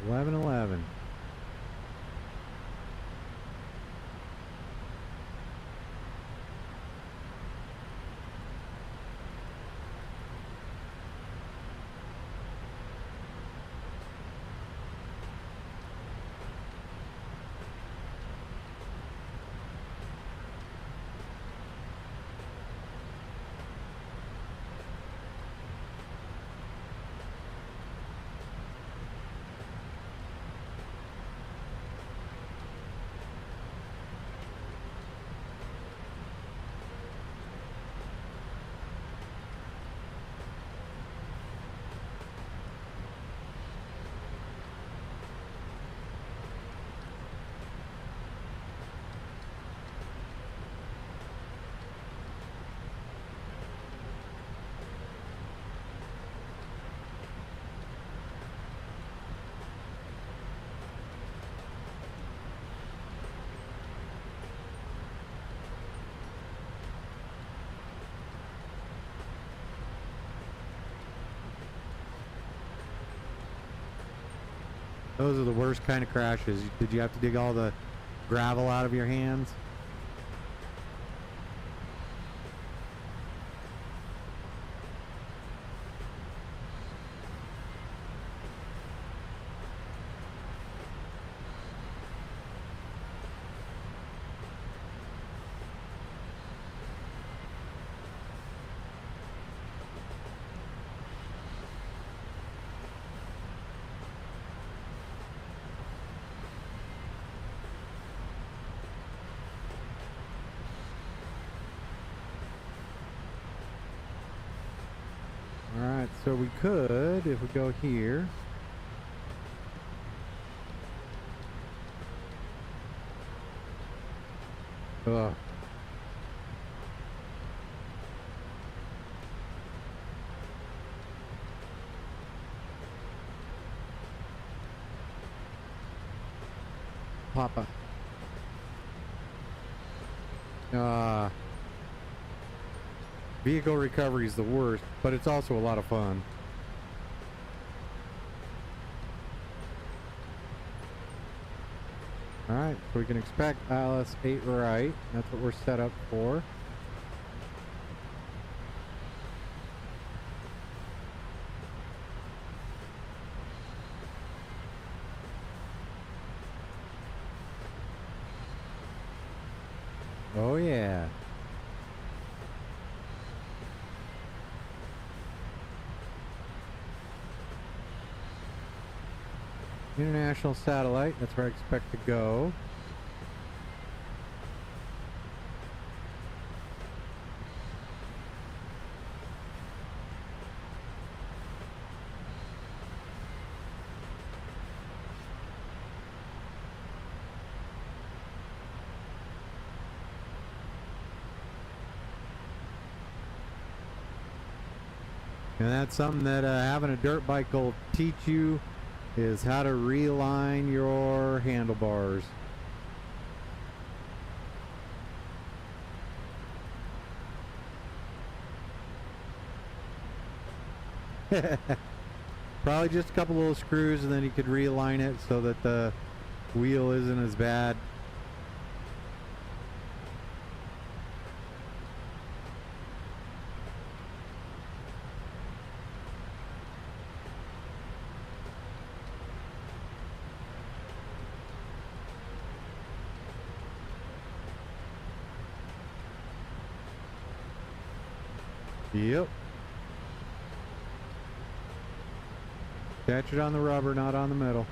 $11.11. Those are the worst kind of crashes. Did you have to dig all the gravel out of your hands? Alright, so we could, if we go here. Ugh. Papa. Vehicle recovery is the worst, but it's also a lot of fun. Alright, so we can expect ILS 8 right. That's what we're set up for. Oh yeah. International satellite, that's where I expect to go. And that's something that having a dirt bike will teach you, is how to realign your handlebars. Probably just a couple little screws and then you could realign it so that the wheel isn't as bad. Yep. Catch it on the rubber, not on the metal.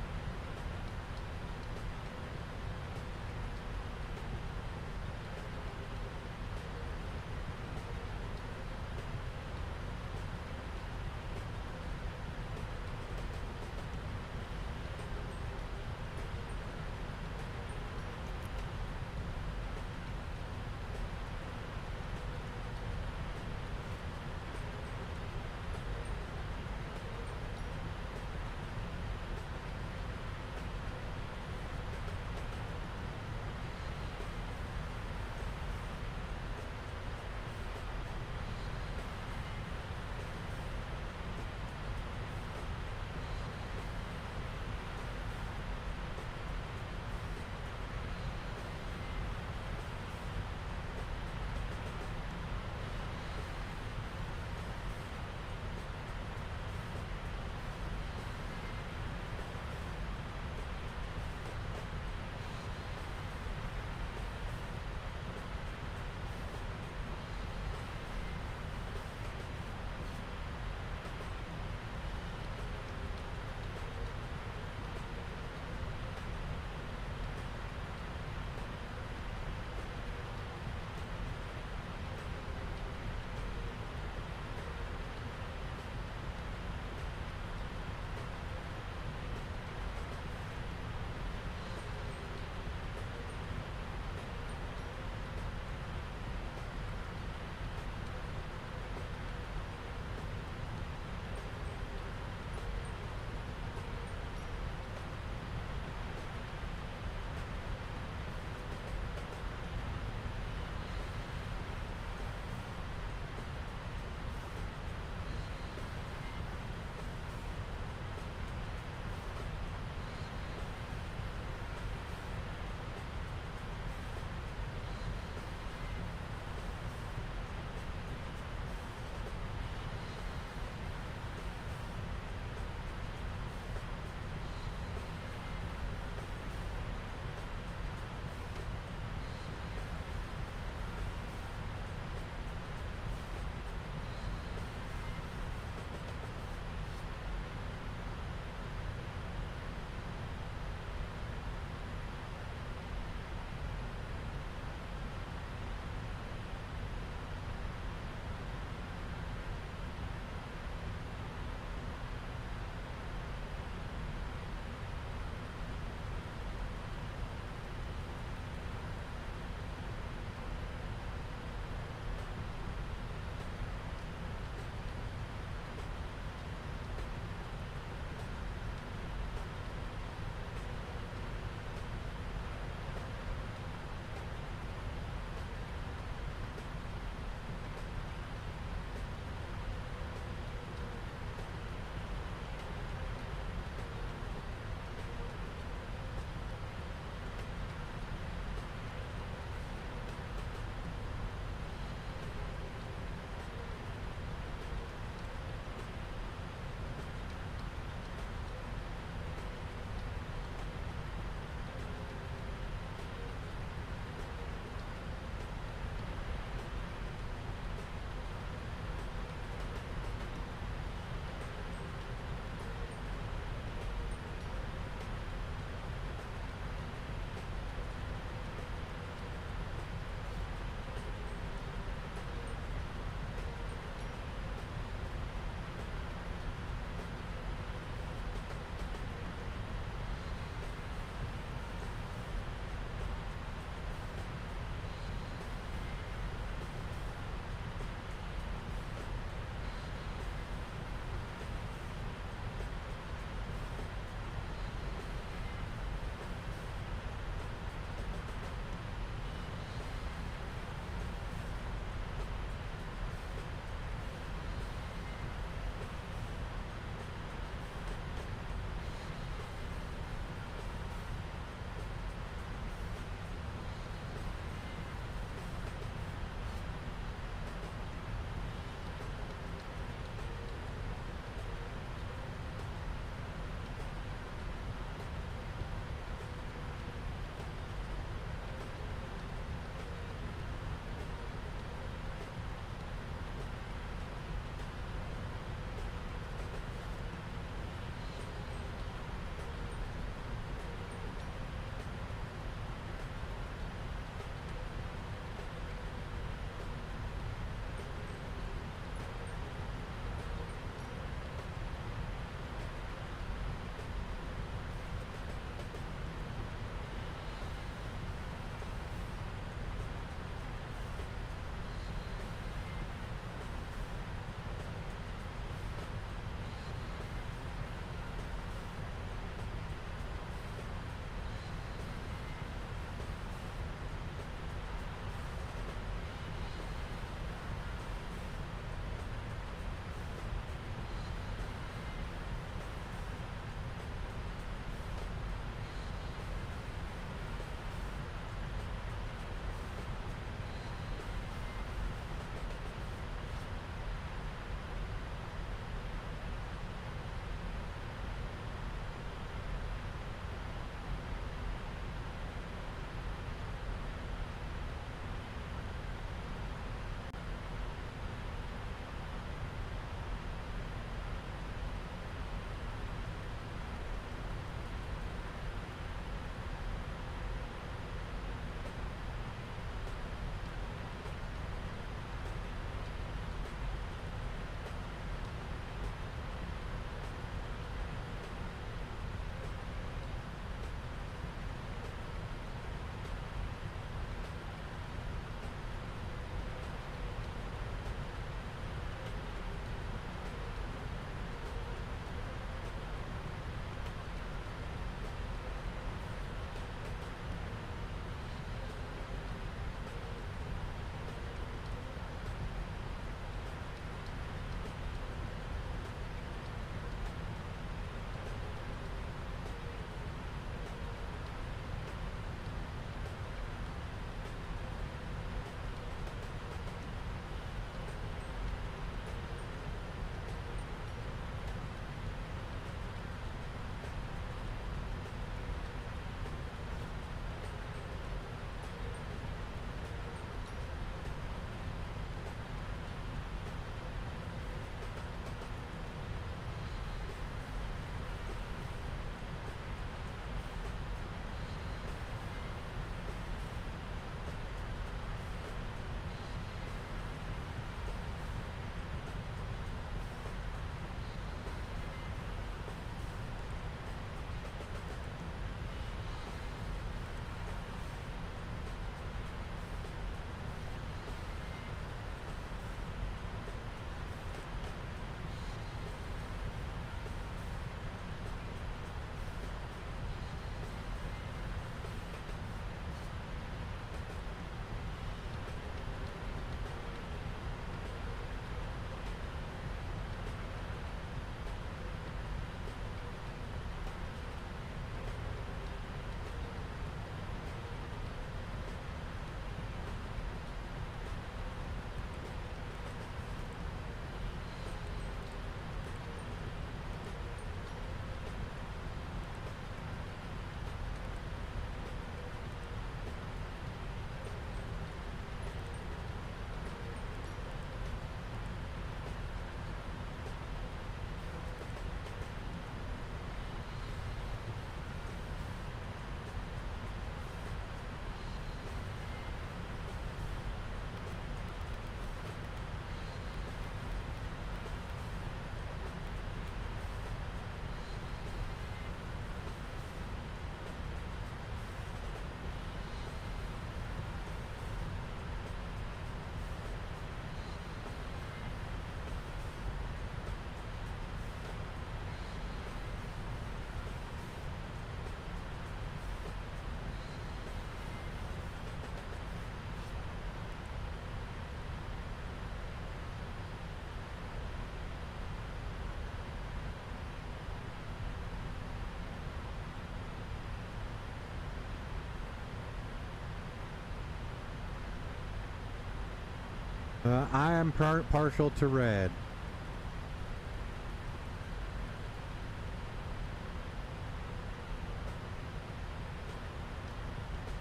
I am partial to red.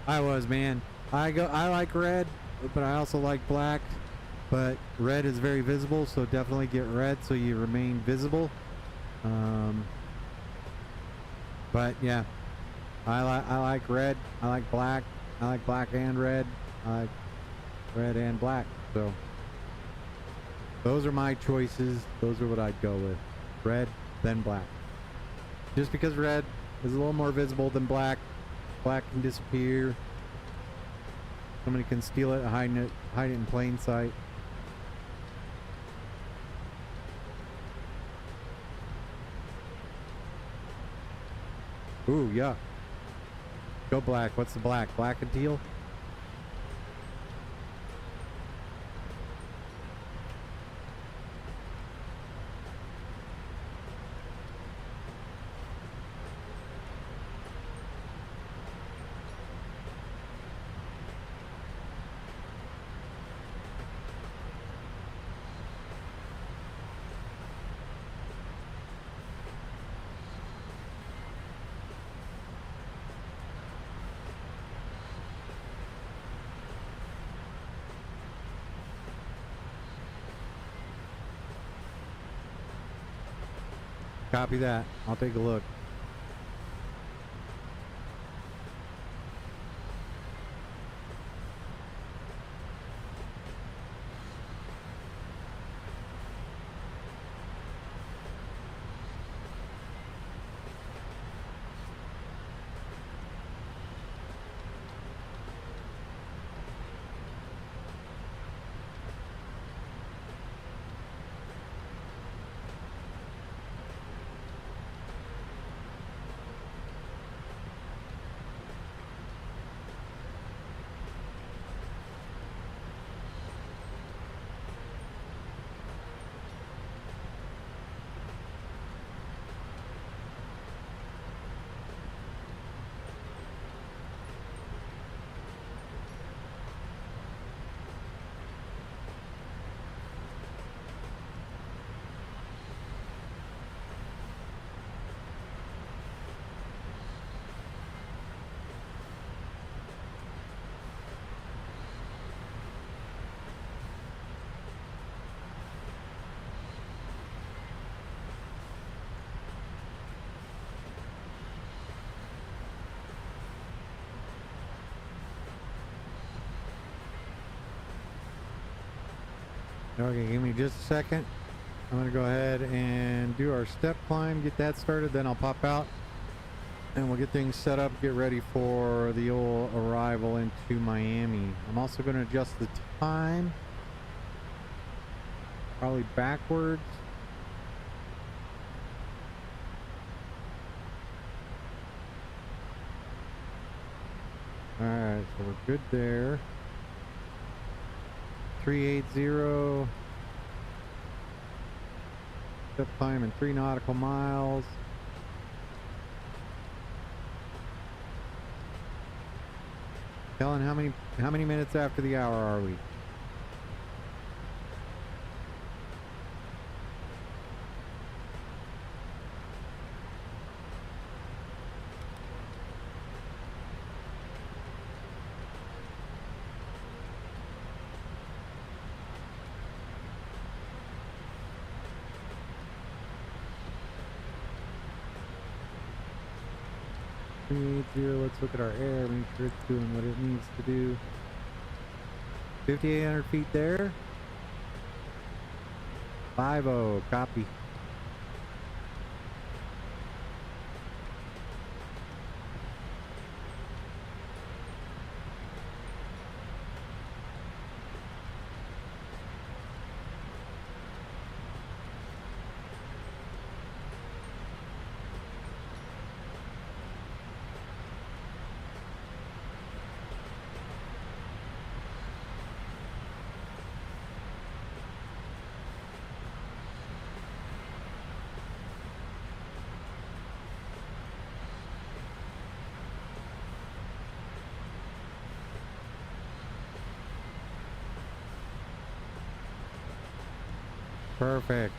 I was, man. I like red, but I also like black. But red is very visible, so definitely get red so you remain visible. But yeah, I like red. I like black. I like black and red. I like red and black. So those are my choices. Those are what I'd go with. Red, then black. Just because red is a little more visible than black. Black can disappear. Somebody can steal it, hide it in plain sight. Ooh, yeah. Go black. What's the black? Black and teal? Copy that. I'll take a look. Okay, give me just a second. I'm going to go ahead and do our step climb, get that started, then I'll pop out and we'll get things set up, get ready for the old arrival into Miami. I'm also going to adjust the time, probably backwards. Alright, so we're good there. 380. Step climb in 3 nautical miles. Helen, how many minutes after the hour are we? Let's look at our air, make sure it's doing what it needs to do. 5,800 feet there. 50, copy. Perfect.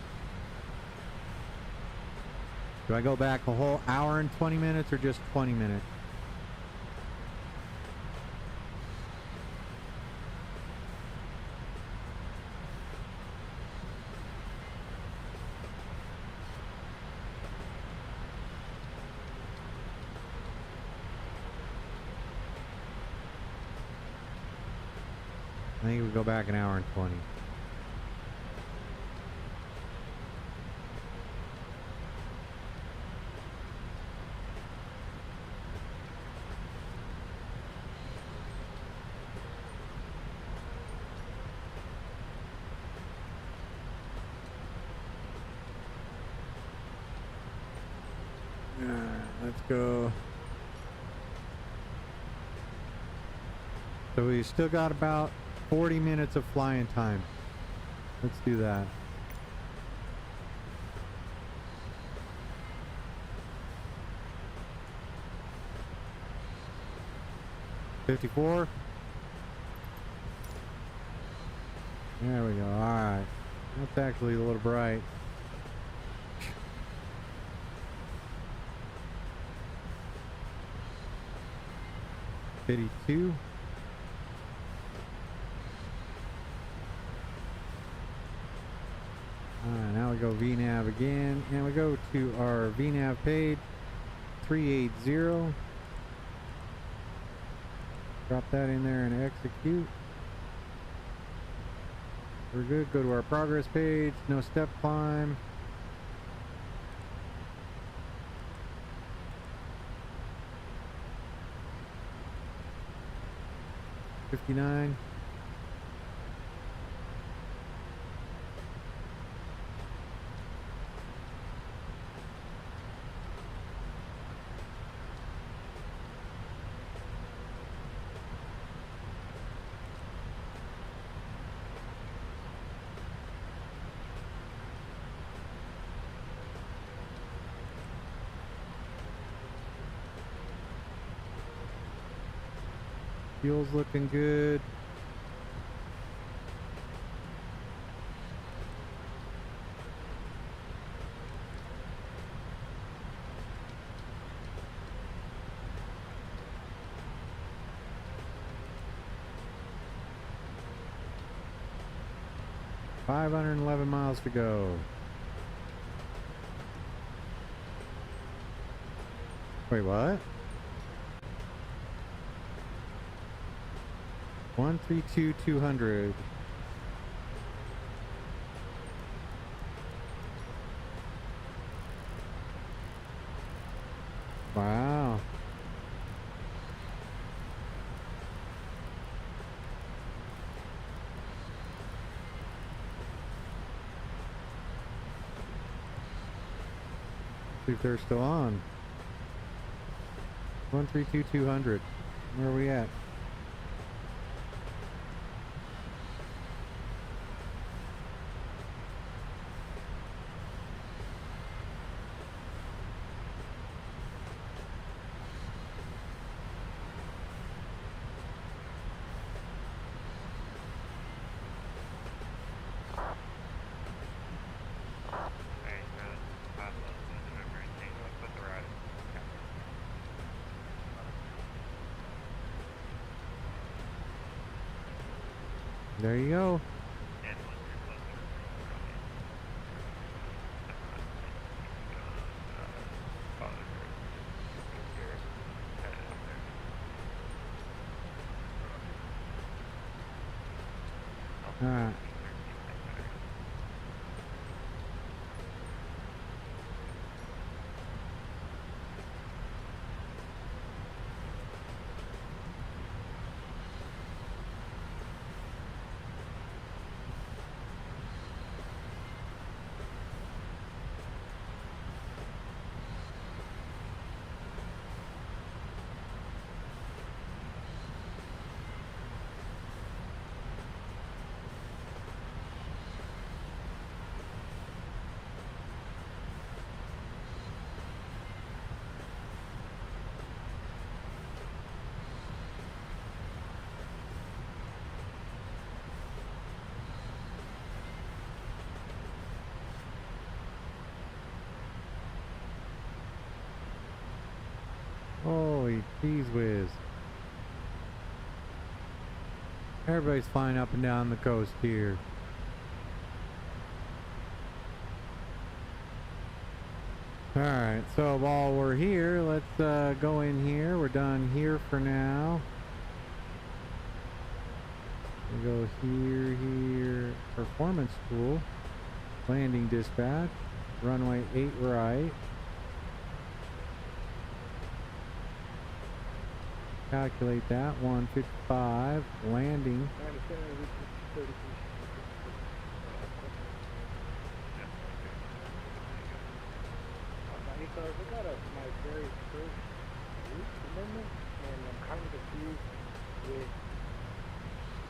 Do I go back a whole hour and 20 minutes or just 20 minutes? I think we go back an hour and 20. Let's go. So we still got about 40 minutes of flying time. Let's do that. $54. There we go. All right. That's actually a little bright. $52. Alright, now we go VNav again, and we go to our VNav page 380. Drop that in there and execute. We're good. Go to our progress page. No step climb. $59. Fuel's looking good. $511 miles to go. Wait, what? 132,200. Wow. See if they're still on. 132,200. Where are we at? There you go. All right. Holy cheese whiz. Everybody's flying up and down the coast here. Alright, so while we're here, let's go in here. We're done here for now. We go here, performance tool, landing dispatch, runway 8 right. Calculate that, 155, landing. So I got my very first route amendment, and I'm kind of confused with,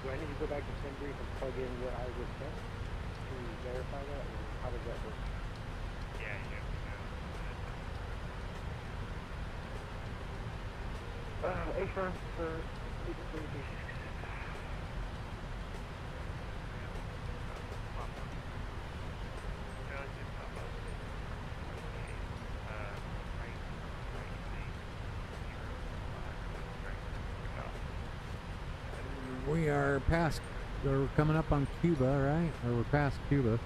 do I need to go back to SimBrief and plug in what I was sent to verify that, or how does that work? Yeah, you have to go. A-firm for 8336. We are past, we're coming up on Cuba, right? Or we're past Cuba.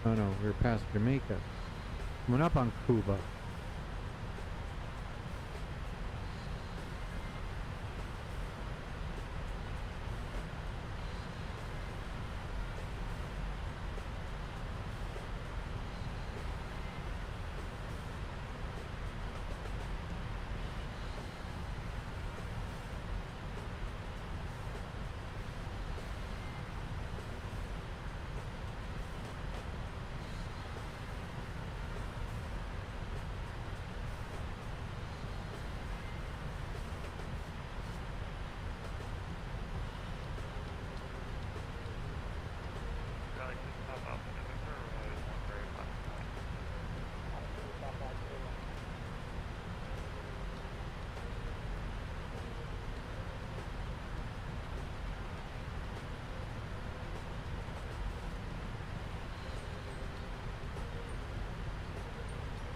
Oh no, we're past Jamaica. Coming up on Cuba.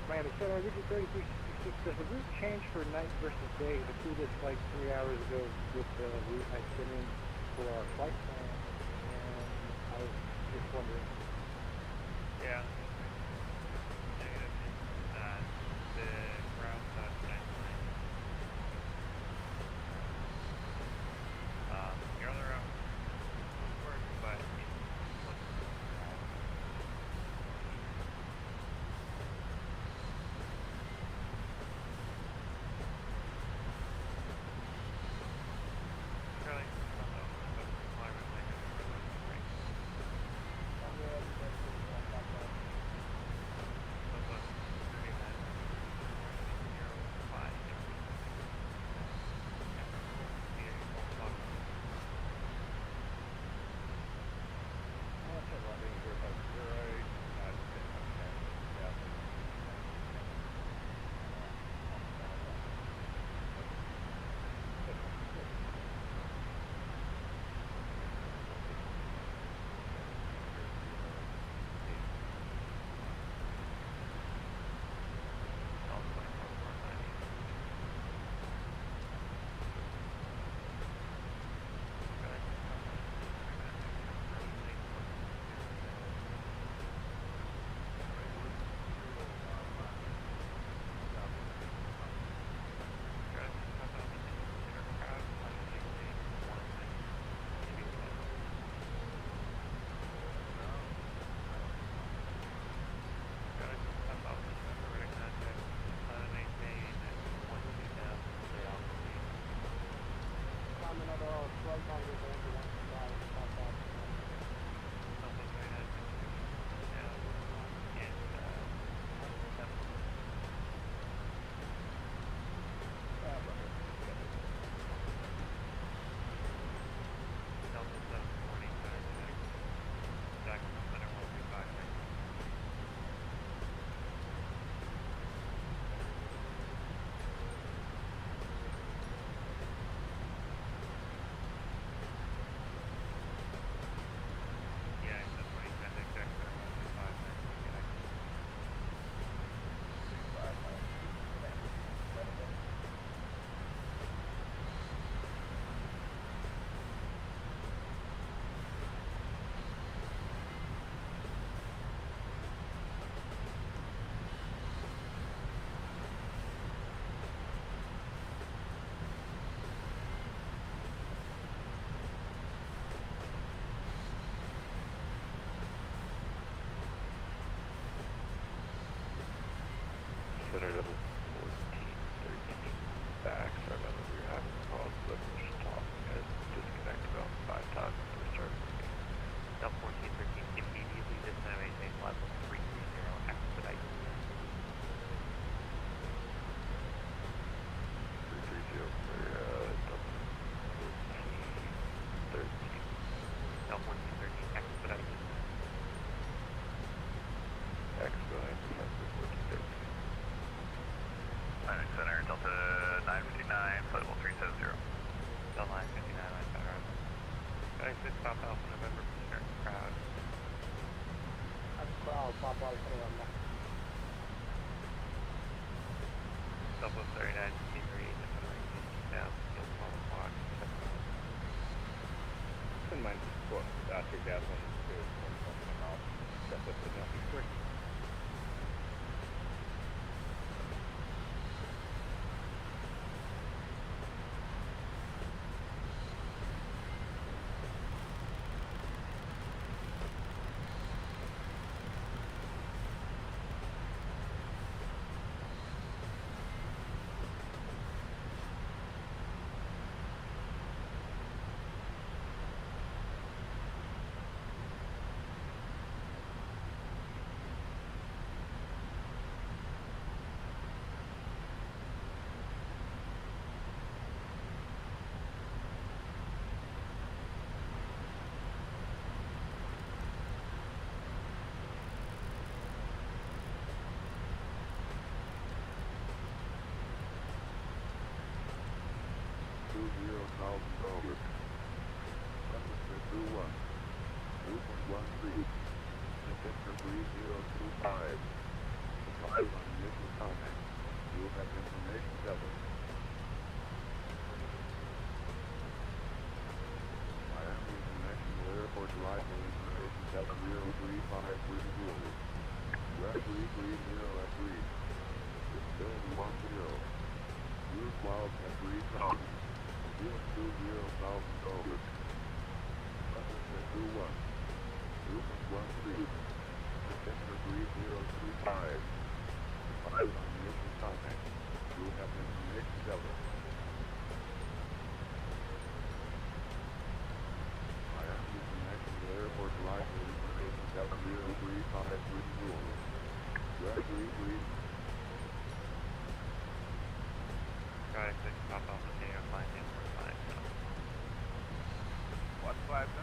Man, it said I read 3366. Does the route change for night versus day? I flew this like 3 hours ago with the route I sent in for our flight plan, and I was just wondering. Yeah. Negative is that the route nighttime. Your other route would work, but it wasn't. Double 39, 53, down, still 12 o'clock. Wouldn't mind what after gas one is off. That's up to nothing quick. Guys, I can pop off the airline in for 5,000. What's 5,000?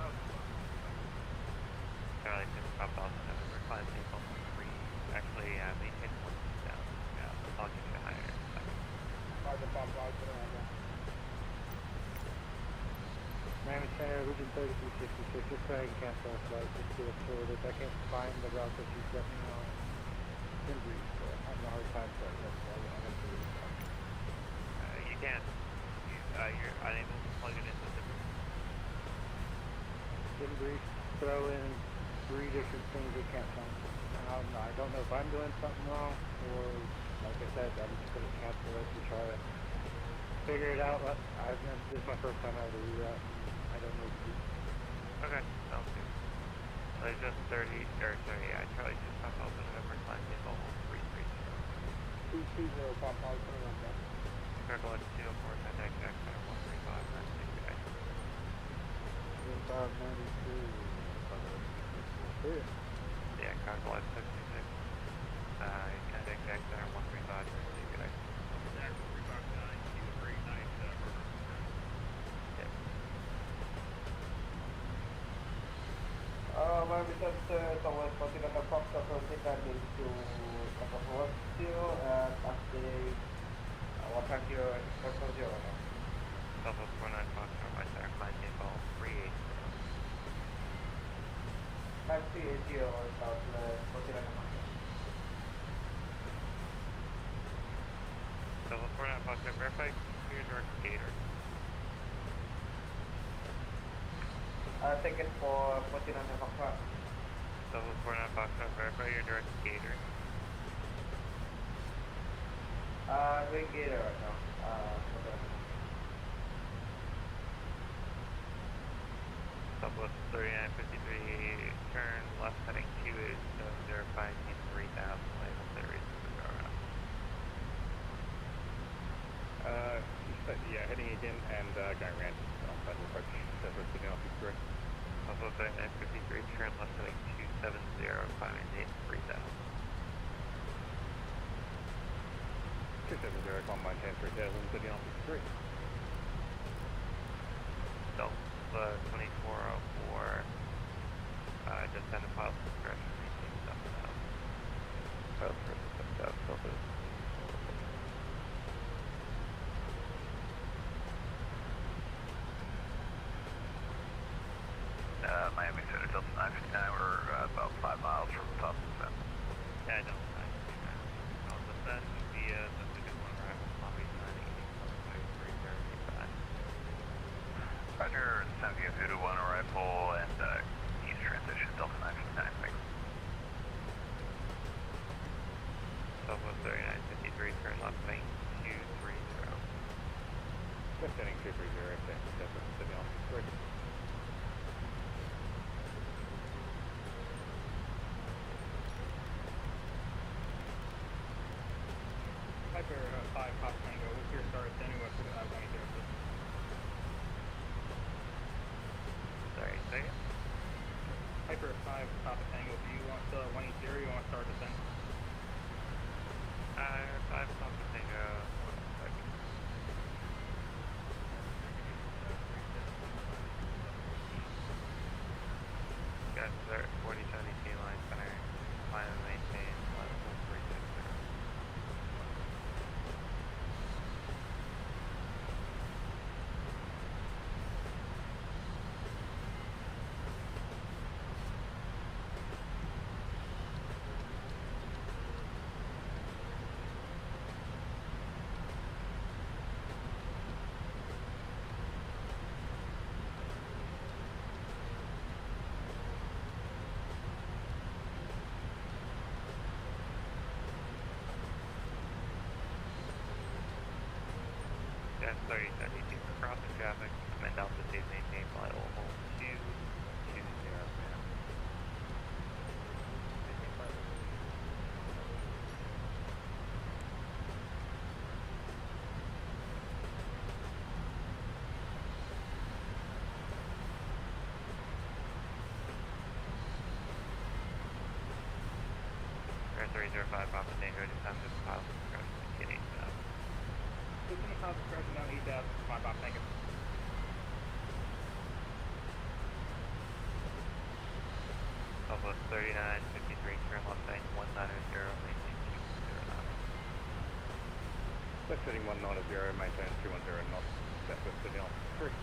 Charlie, can pop off November 5 people for free. Actually, they hit 1,000. Yeah, I'll get you higher in a second. Miami Center, Region 3366, just go ahead and cancel our flight, just do it forwarded. I can't find the route that you sent me on. In brief, so I'm having a hard time starting that, so I'm going to read that. You can. You're unable to plug it into the... In brief, throw in 3 different things they can't find. I don't know if I'm doing something wrong, or, like I said, I'm just going to cancel it to try to figure it out. This is my first time out of the reroute. I don't know what to do. Okay, sounds good. So just 30, or sorry, yeah, Charlie, just pop off the November 5 people 330. 220 Pop Pop, put it on that. Circle at 204, contact Jack Center 135, that's the guy. 592. Yeah, Cargo at 66. Contact Jack Center 135, that's the guy. Jack 359, 239, Yep. Miami Center, Tower 49 Fox, approaching landing to Kapahua still, and update, what time your export for 0 now? Delta 49 Foxtrot, my center, climb info 380. 9380 or Southwest 49 Delta 49 Foxtrot, verify your direct gator. Ticket for 49 Foxtrot. Delta 49 Foxtrot, verify your direct gator. Doing gator right now. Southwest 3953, turn left heading 280, 050, 3000, label series to the around. Yeah, heading again, and guy ran off that approach. That's what's sitting off the correct. Southwest 3953, turn left heading 270, 588, 3000. 270, Combine 10 for 1000, sitting off the correct. Delta 2404, descend and file discretion, maintain 7000. File discretion 7000, Delta. Miami Center, Delta 959, we're about 5 miles from the top of the descent. Tango Voodoo 1 arrival and east transition Delta 959, thanks. Southwest 3953, turn left lane 230. Just heading 230, okay. That's signal. Great. Piper 5 Pop Tango, what's your start standing with 180? Sorry, say it? Piper 5 Pop Tango, do you want to 180 or you want to start descent? 5 Papa Tango, 1 second. Gas alert 4072 line center, climb and maintain level 360. Gas 3072 for crossing traffic, amend altitude, maintain flight level 220, ma'am. Air 305 Papa Tango, descend to pilot discretion, get 8000. Descend to pilot discretion down 8000, 5 Pop Tango. Southwest 3953, turn left lane 190, maintain 209. Just heading 190, maintain 210 knots. Southwest signal. Great.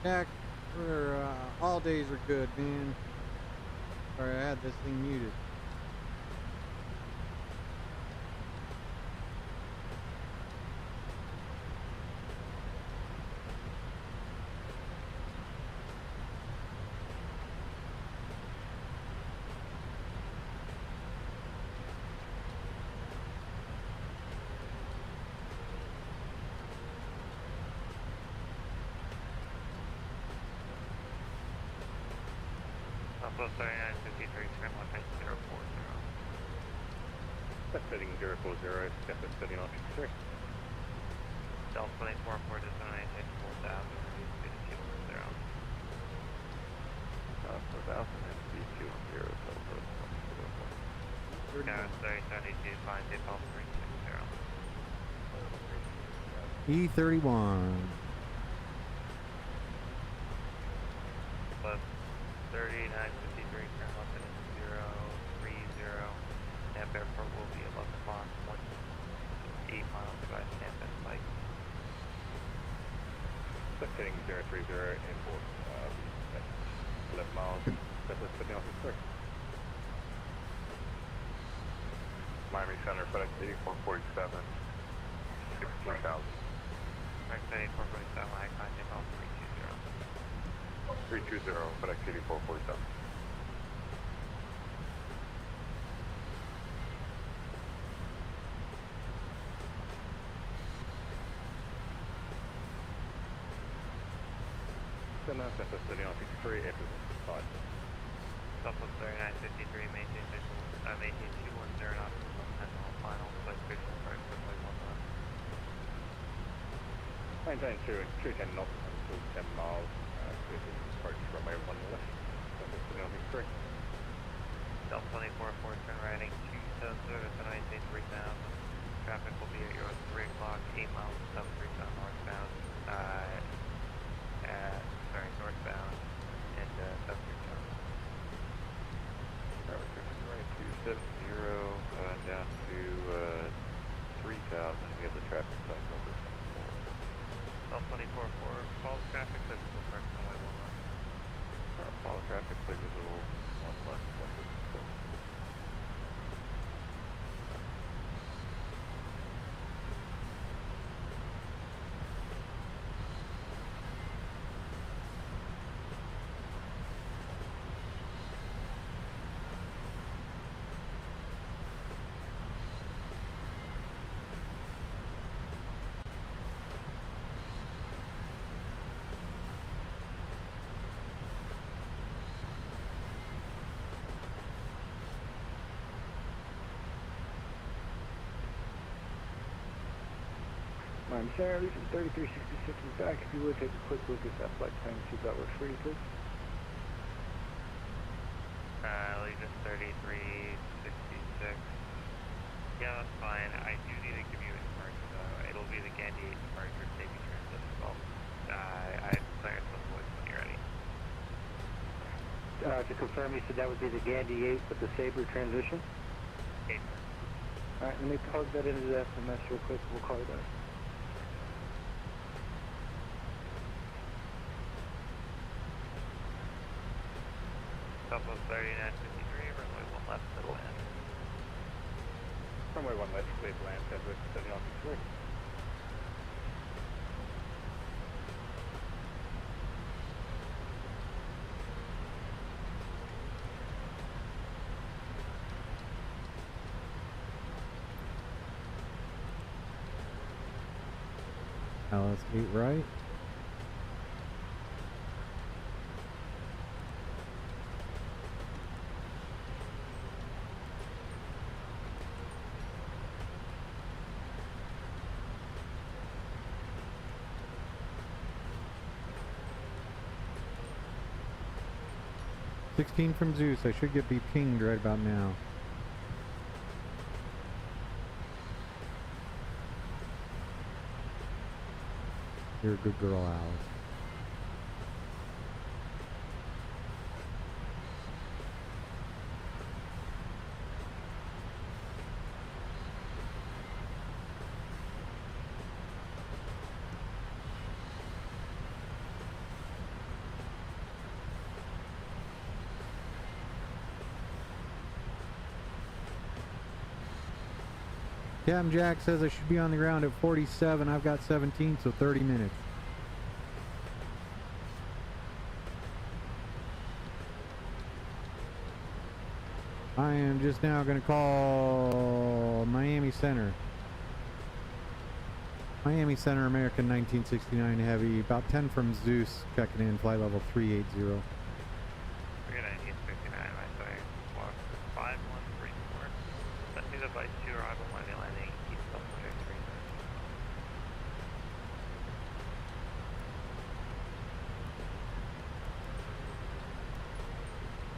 Jack, all days are good, man. Sorry, I had this thing muted. Southwest 3953, trim left height 040. That's setting 040, step at setting on 3. Delta 24 to 78, 4000, reduce speed to 210. 4000 and speed 210, Southwest 104. Gas 3072, find default 360. E31. Plus 3953, turn left at 030. Namp Airport will be 11 o'clock, 8 miles by Tampa and Pike. That's setting 030 airport, 11 miles, Southwest setting on 3. Miami Center, FedEx 8447, 16,000. Next 8447, I contact all 320. 320, FedEx 8447. Southwest setting on 63, April 5. Southwest 3953, maintain 210 knots, 10 final, flight visual first, runway 11. Maintain 210 knots until 10 miles, approach runway 1 left, Southwest setting on 63. Delta 24 turn righting 270 to maintain 3000. Traffic will be at your 3 o'clock, 8 miles, 730 northbound, northbound, and 730. Right, 270, down to 3,000, we have the traffic sign over. Delta 24 false traffic, physical first, runway 11. Follow traffic, clear visual, 1 left, 1 left. I'm Sarah, this is 3366 in back. If you would take a quick look at that flight time, see if that works for you, please. Allegiant 3366. Yeah, that's fine. I do need to give you a departure though. It'll be the Gandhi 8 departure, safety transit as well. I declare it with voice when you're ready. To confirm, you said that would be the Gandhi 8 with the Sabre transition? 8. Alright, let me plug that into the SMS real quick. We'll call you back. Southwest 3953, runway 1 left, middle end. Runway 1 left, clear to land, Southwest setting on 63. Alice 8 right. $16 from Zeus. I should be pinged right about now. You're a good girl, Alice. Captain Jack says I should be on the ground at 47. I've got 17, so 30 minutes. I am just now going to call Miami Center. Miami Center, American 1969 Heavy. About 10 from Zeus, checking in, flight level 380. We're gonna need 59, my sorry. Walk 5134. Let me device 2 arrival, Miami landing, east of 33.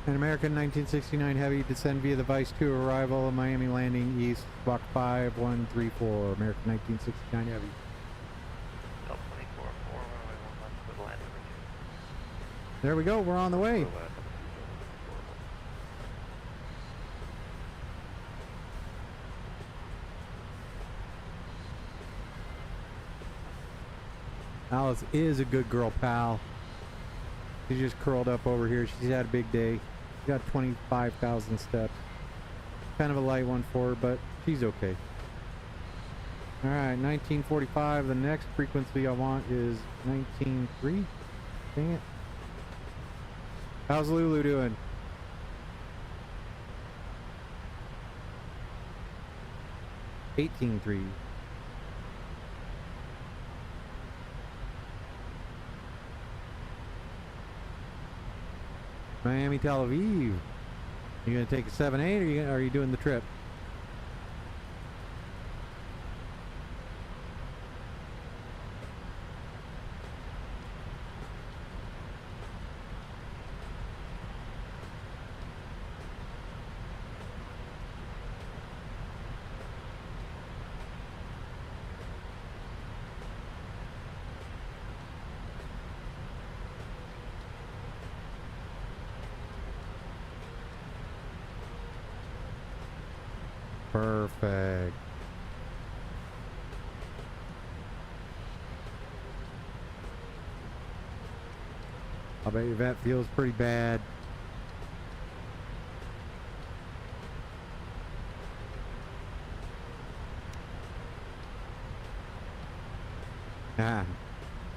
An American 1969 Heavy, descend via the Vice 2 arrival, Miami landing east, block 5134, American 1969 Heavy. Del 24, 4, runway 1 left to the land number 2. There we go, we're on the way. Alice is a good girl, pal. She's just curled up over here. She's had a big day. She's got 25,000 steps. Kind of a light one for her, but she's okay. Alright, 1945. The next frequency I want is 19.3. Dang it. How's Lulu doing? $18.3. Miami, Tel Aviv. You gonna take a 7-8 or are you doing the trip? Perfect. I bet your vet feels pretty bad. Ah,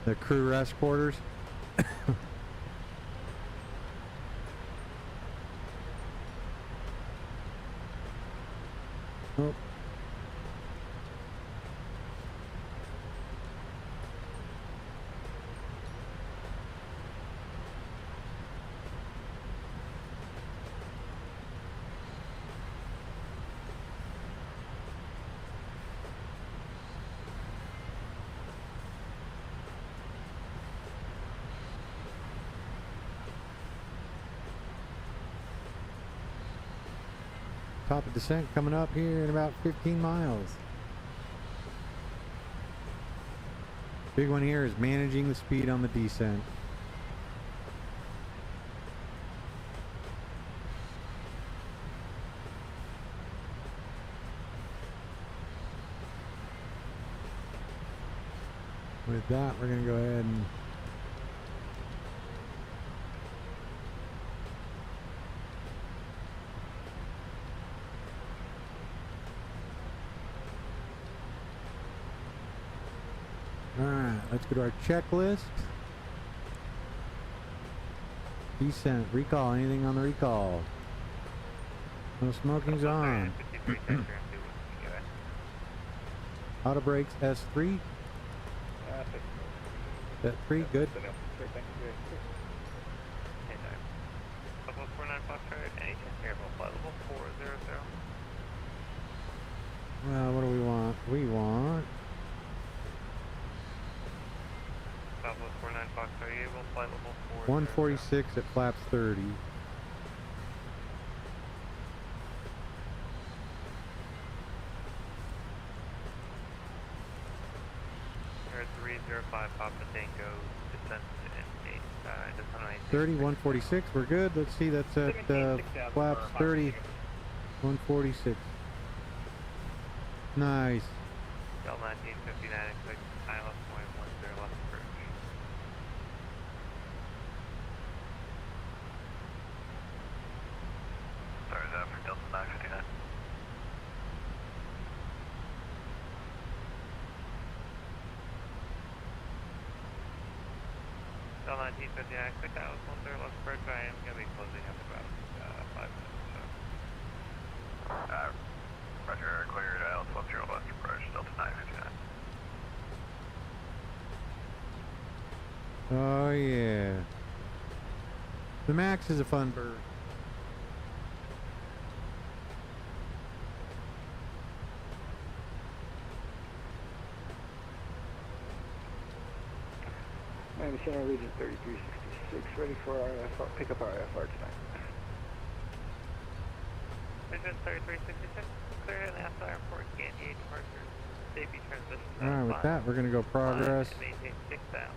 the crew rest quarters. Oh. Top of descent coming up here in about 15 miles. Big one here is managing the speed on the descent. With that, we're going to go ahead and alright, let's go to our checklist. Descent, recall, anything on the recall? No smoking's on. Auto brakes S3. S3, good. Level 49 Foxtrot, any chance here about flight level 400? Well, what do we want? We want Level 49 Foxtrot, are you able flight level 400? 146 at flaps 30. Air 305 Papa Tango, descent to M8, descent on 30, 146, we're good. Let's see, that's at flaps 30, 146. Nice. Del 1959, expect ILS point 10 left approach. Sorry, is that for Delta 959? Still 1959, quick out, 1-0 left approach. I am going to be closing up in about 5 minutes or so. Roger, cleared out, 1-0 left approach, Delta 959. Oh yeah. The Max is a fun bird. Miami Center, Region 3366, ready for our FR, pick up our FR tonight. Region 3366, clear to NASA Airport, KMIA departure, safety transition. Alright, with that, we're going to go progress. Maintain 6 down.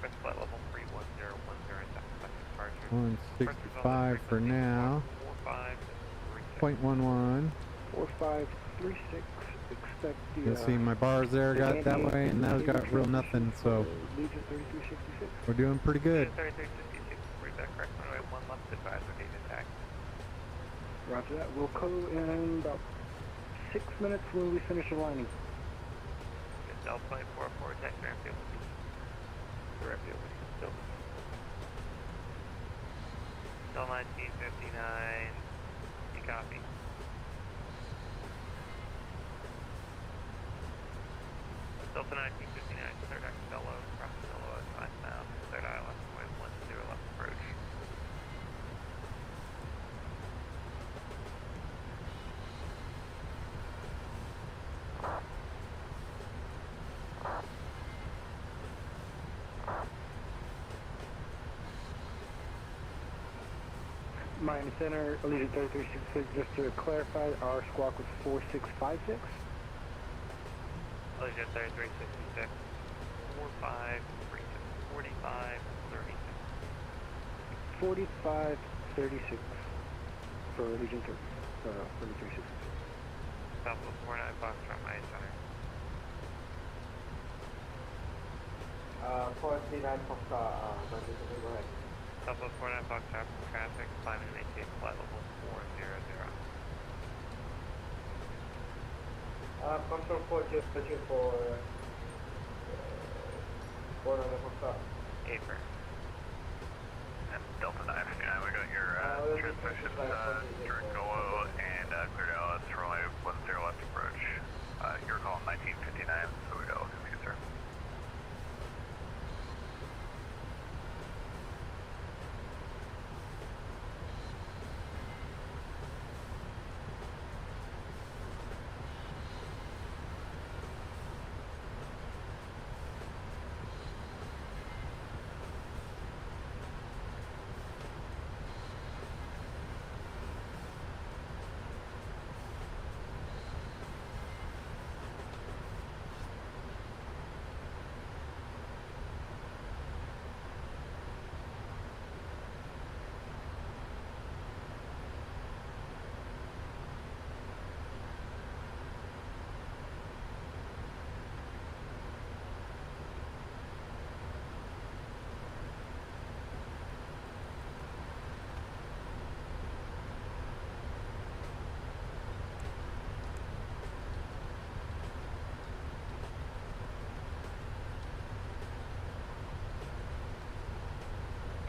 Press flight level 31010, departure. 165 for now. 0.11. 4536, expect the... You'll see my bars there got that way, and those got real nothing, so Legion 3366. we're doing pretty good. 3366, read that correct, runway 1 left, advisor gate intact. Roger that. We'll go in about 6 minutes when we finish aligning. Delta 24, attack airfield. Airfield, still. Del 1959, you copy. Delta 1959, third Axello, cross Axello at 5 now, third aisle left, way 10 left approach. Miami Center, Legion 3366, just to clarify, our squawk was 4656. Legion 3366, 4536 for Legion 3366. Southwest 49 Foxtrot, Miami Center. 439 Foxtrot, go ahead. Southwest 49 Foxtrot, traffic, climbing and maintain flight level 400. Control 4, just searching for 400 Foxtrot. Apron. And Delta 959, we got your transmission Turcolo and cleared out runway 10 left approach. You're calling 1959, so we got all confused, sir.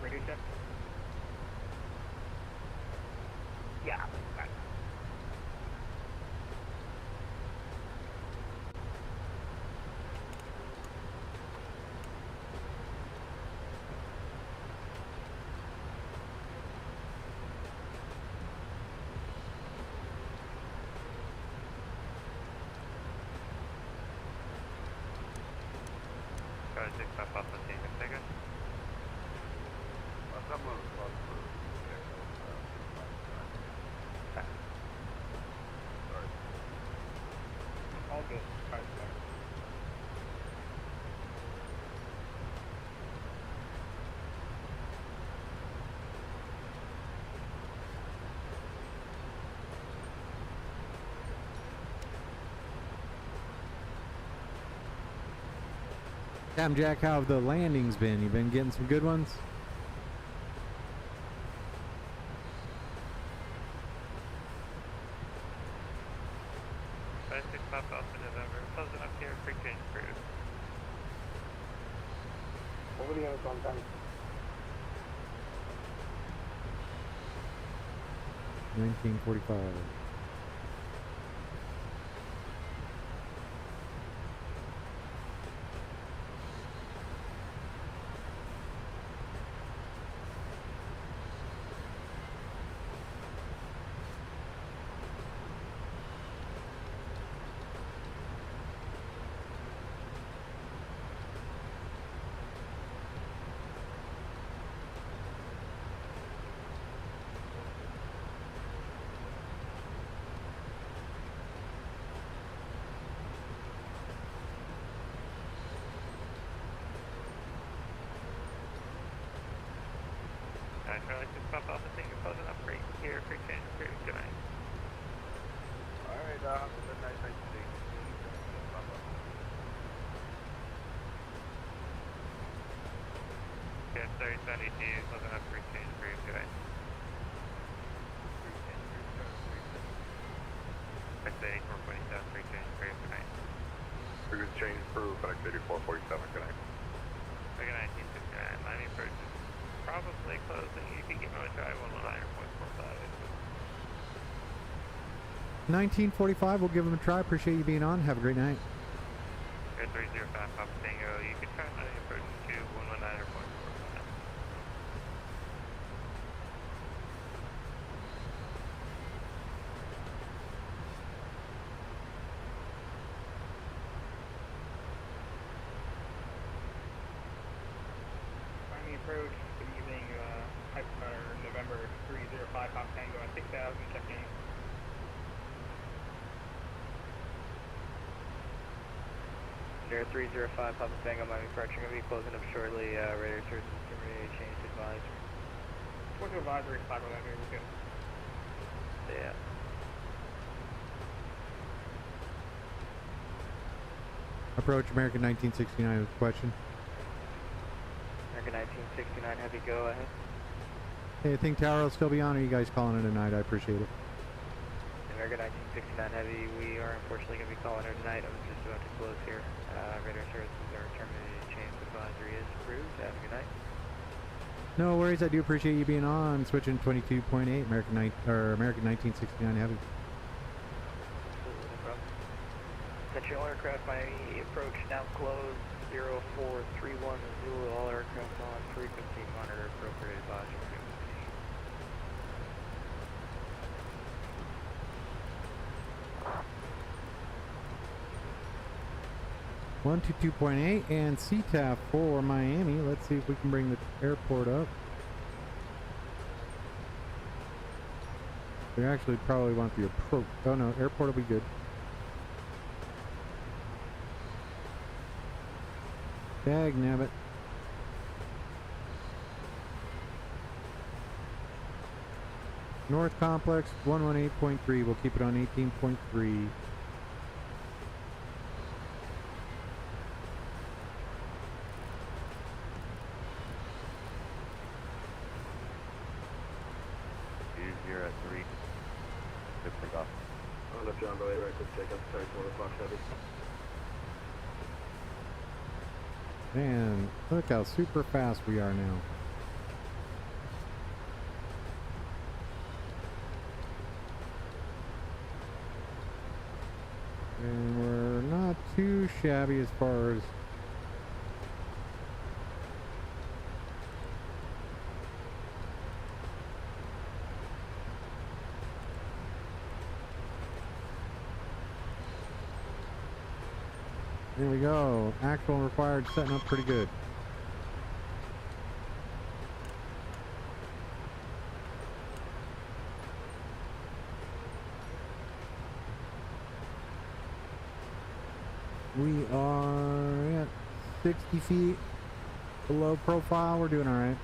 Radio check. Yeah. Try to take stuff off the team and take it. All good. 5 seconds. Damn, Jack, how have the landings been? You been getting some good ones? Pop off in November. Closing up here, free change cruise. Over the other one time. 1945. Charlie, just pop off the thing and close it up right here. Quick change, pretty good night. Alright, good night, nice to see you. Okay, 3072, closing up, quick change, pretty good night. X 8447, quick change, pretty good night. Good change for FedEx 8447, good night. Again, 1969, Miami approach is probably closing. You can give me a drive on 9.45. 1945, we'll give them a try. Appreciate you being on. Have a great night. Air 305 Papa Tango, you can try Miami approach to 119 or 0.45. Miami approach, good evening, November 305 Pop Tango at 6,000, check in. Air 305 Papa Tango, Miami approaching, going to be closing up shortly. Radar services terminated, change advisory. What's your advisory spot over here? We're good. Yeah. Approach American 1969 with question. American 1969, heavy go ahead. Hey, I think Tower will still be on. Are you guys calling it a night? I appreciate it. American 1969 heavy, we are unfortunately going to be calling it tonight. I was just about to close here. Radar services are terminated, change advisory is approved. Have a good night. No worries. I do appreciate you being on. Switching 22.8 American 1969 heavy. Absolutely, no problem. Central aircraft, Miami approach now closed. 0431 Zulu, all aircraft on frequency monitor appropriate advisory. 122.8 and CTAF for Miami. Let's see if we can bring the airport up. We actually probably want the approach. Oh no, airport will be good. Dag nabbit. North Complex 118.3. We'll keep it on 18.3. You're at 3. Good for off. On the John Boy, right, quick take up, sorry, 4 o'clock heavy. Man, look how super fast we are now. And we're not too shabby as far as there we go. Actual and required setting up pretty good. We are at 60 feet below profile. We're doing all right.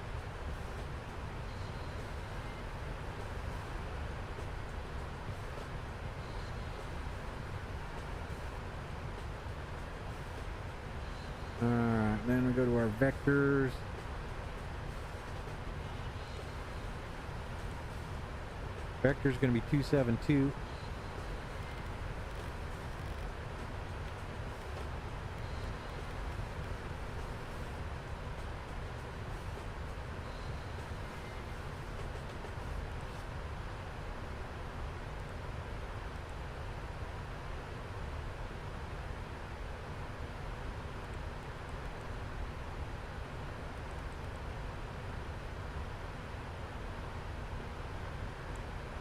Alright, then we go to our vectors. Vector's going to be 272.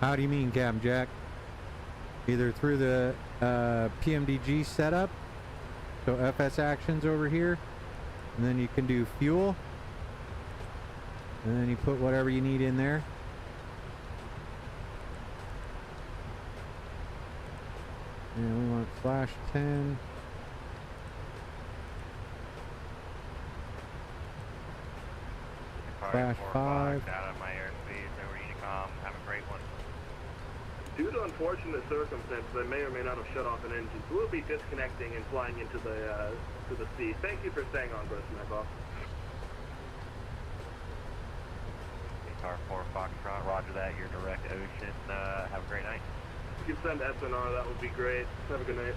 How do you mean, Captain Jack? Either through the PMDG setup, so FS actions over here, and then you can do fuel, and then you put whatever you need in there. And we want /10. /5. Out of my airspace, over EDICOM. Have a great one. Due to unfortunate circumstances, I may or may not have shut off an engine. So we'll be disconnecting and flying into the sea. Thank you for staying on, Bruce, my boss. Car 4 Foxtrot, roger that. Your direct ocean. Have a great night. If you could send SNR, that would be great. Have a good night.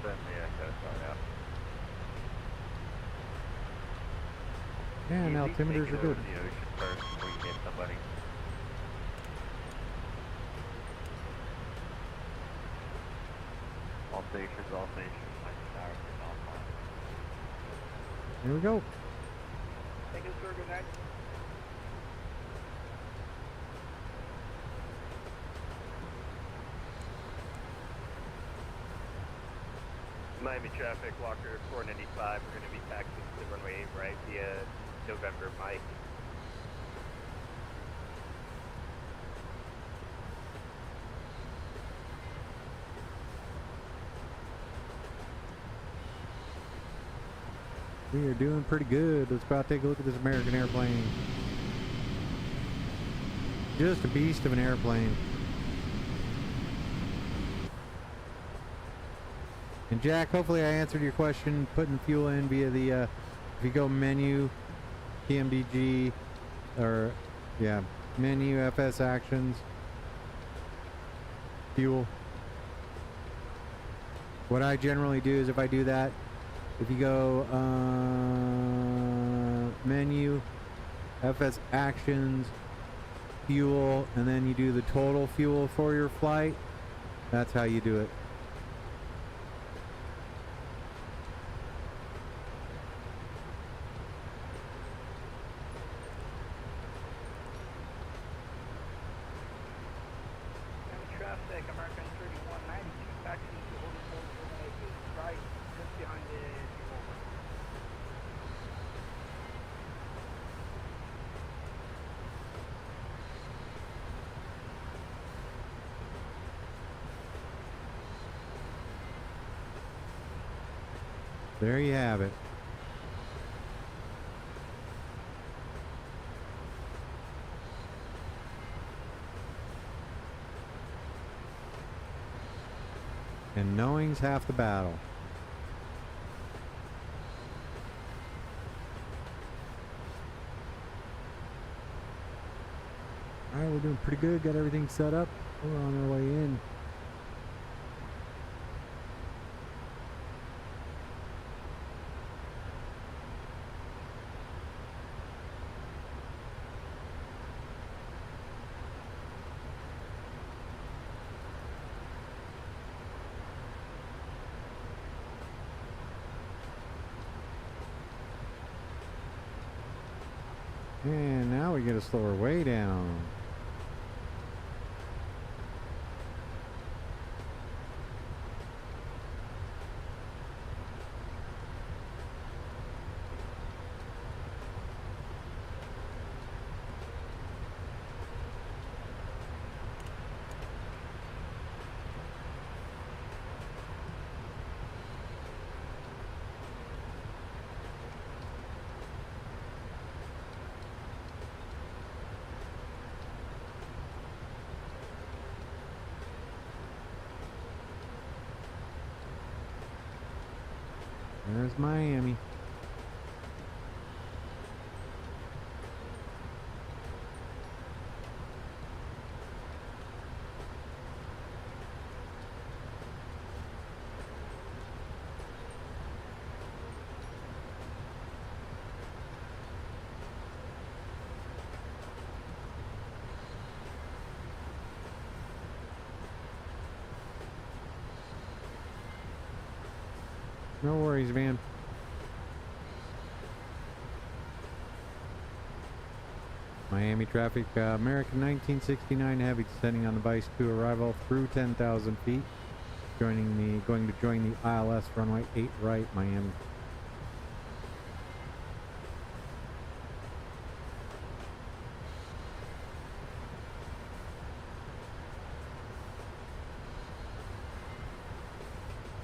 Send the Echo, sorry out. Yeah, and altimeters are good. The ocean first before you hit somebody. All stations, all stations. Here we go. Thank you, sir. Good night. Miami traffic, Walker 495. We're going to be taxiing to the runway right via November Mike. We are doing pretty good. Let's go out and take a look at this American airplane. Just a beast of an airplane. And Jack, hopefully I answered your question, putting fuel in via the, if you go menu, PMDG, or, yeah, menu, FS actions, fuel. What I generally do is if I do that, if you go, menu, FS actions, fuel, and then you do the total fuel for your flight, that's how you do it. Traffic, American 3192, taxi to holding point 498, right, just behind the over. There you have it. And knowing's half the battle. Alright, we're doing pretty good. Got everything set up. We're on our way in. And now we get to slow her way down. There's Miami. No worries, man. Miami traffic, American 1969 Heavy descending on the Vice 2 arrival through 10,000 feet. Going to join the ILS runway 8 right, Miami.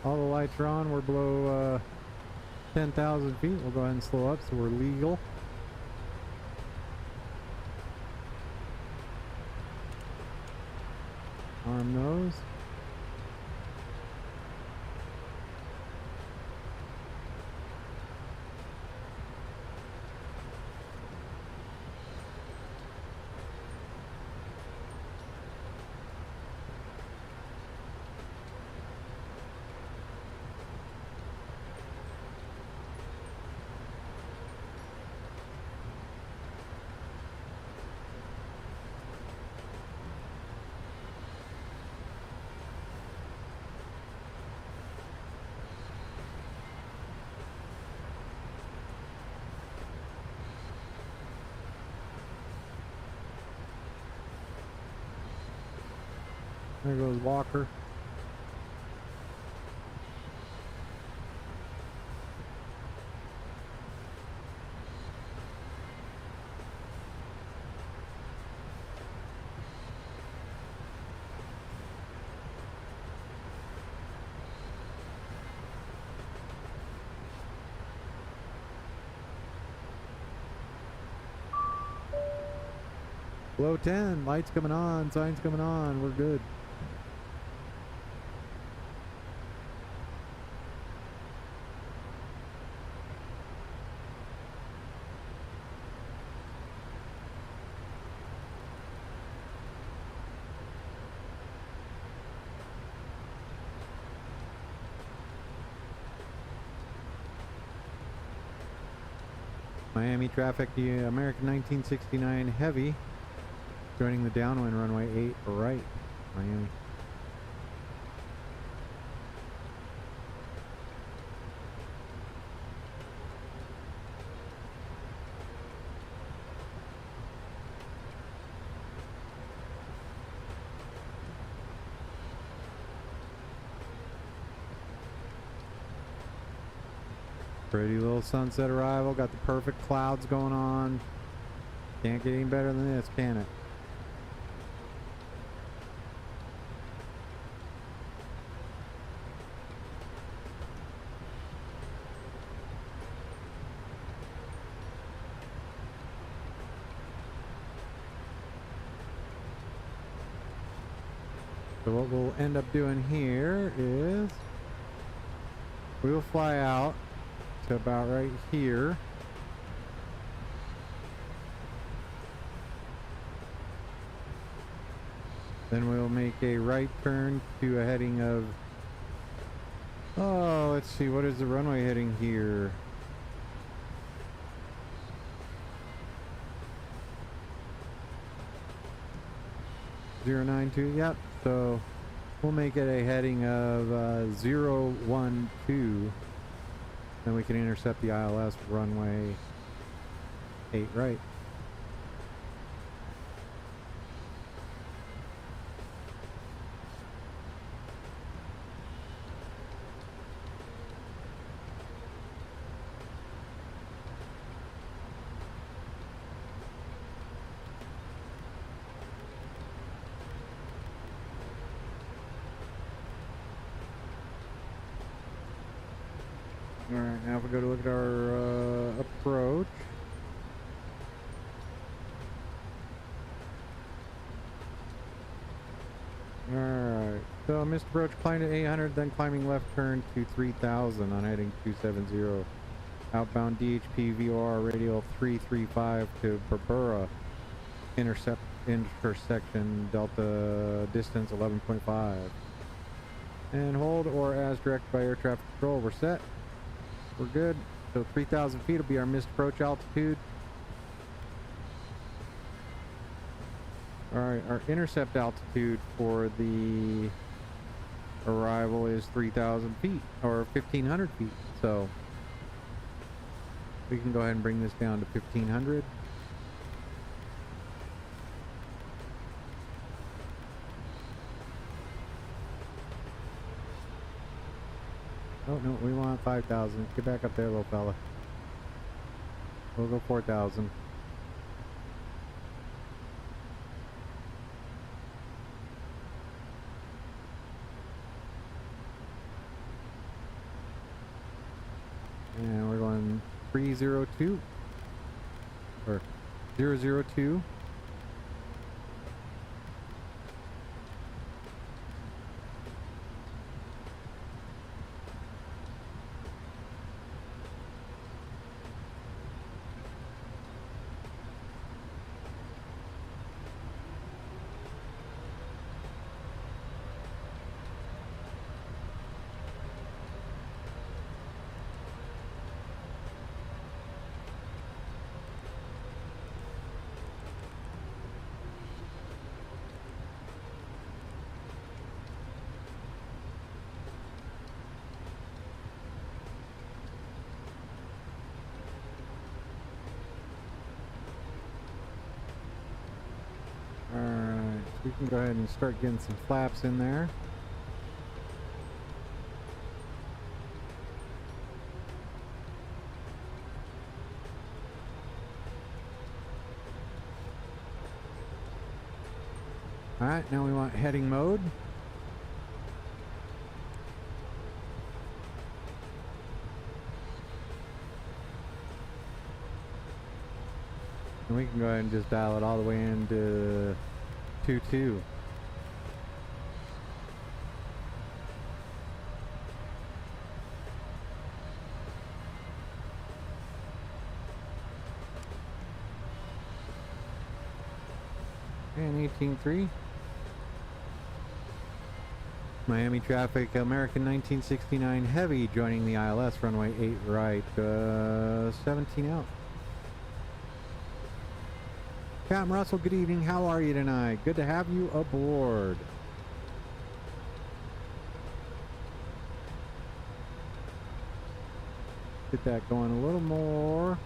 All the lights are on. We're below 10,000 feet. We'll go ahead and slow up so we're legal. Arm nose. There goes Walker. Below 10, lights coming on, signs coming on, we're good. Miami traffic, the American 1969 Heavy, joining the downwind runway 8 right, Miami. Pretty little sunset arrival. Got the perfect clouds going on. Can't get any better than this, can it? So what we'll end up doing here is we will fly out to about right here. Then we'll make a right turn to a heading of, oh, let's see, what is the runway heading here? (092), yep. So we'll make it a heading of 012. Then we can intercept the ILS runway 8 right. Alright, now if we go to look at our approach. Alright, so missed approach, climbed at 800, then climbing left turn to 3000 on heading 270. Outbound DHP VOR radial 335 to Berbera. Intersection Delta distance 11.5. And hold or as directed by air traffic control. We're set. We're good. So 3,000 feet will be our missed approach altitude. Alright, our intercept altitude for the arrival is 3,000 feet, or 1,500 feet. So we can go ahead and bring this down to 1,500. Oh no, we want 5,000. Get back up there, little fella. We'll go 4,000. And we're going 302 or 002. Alright, we can go ahead and start getting some flaps in there. Alright, now we want heading mode. And we can go ahead and just dial it all the way into 2.2. And 18.3. Miami traffic, American 1969 heavy joining the ILS, runway 8 right, 17 out. Captain Russell, good evening. How are you tonight? Good to have you aboard. Get that going a little more.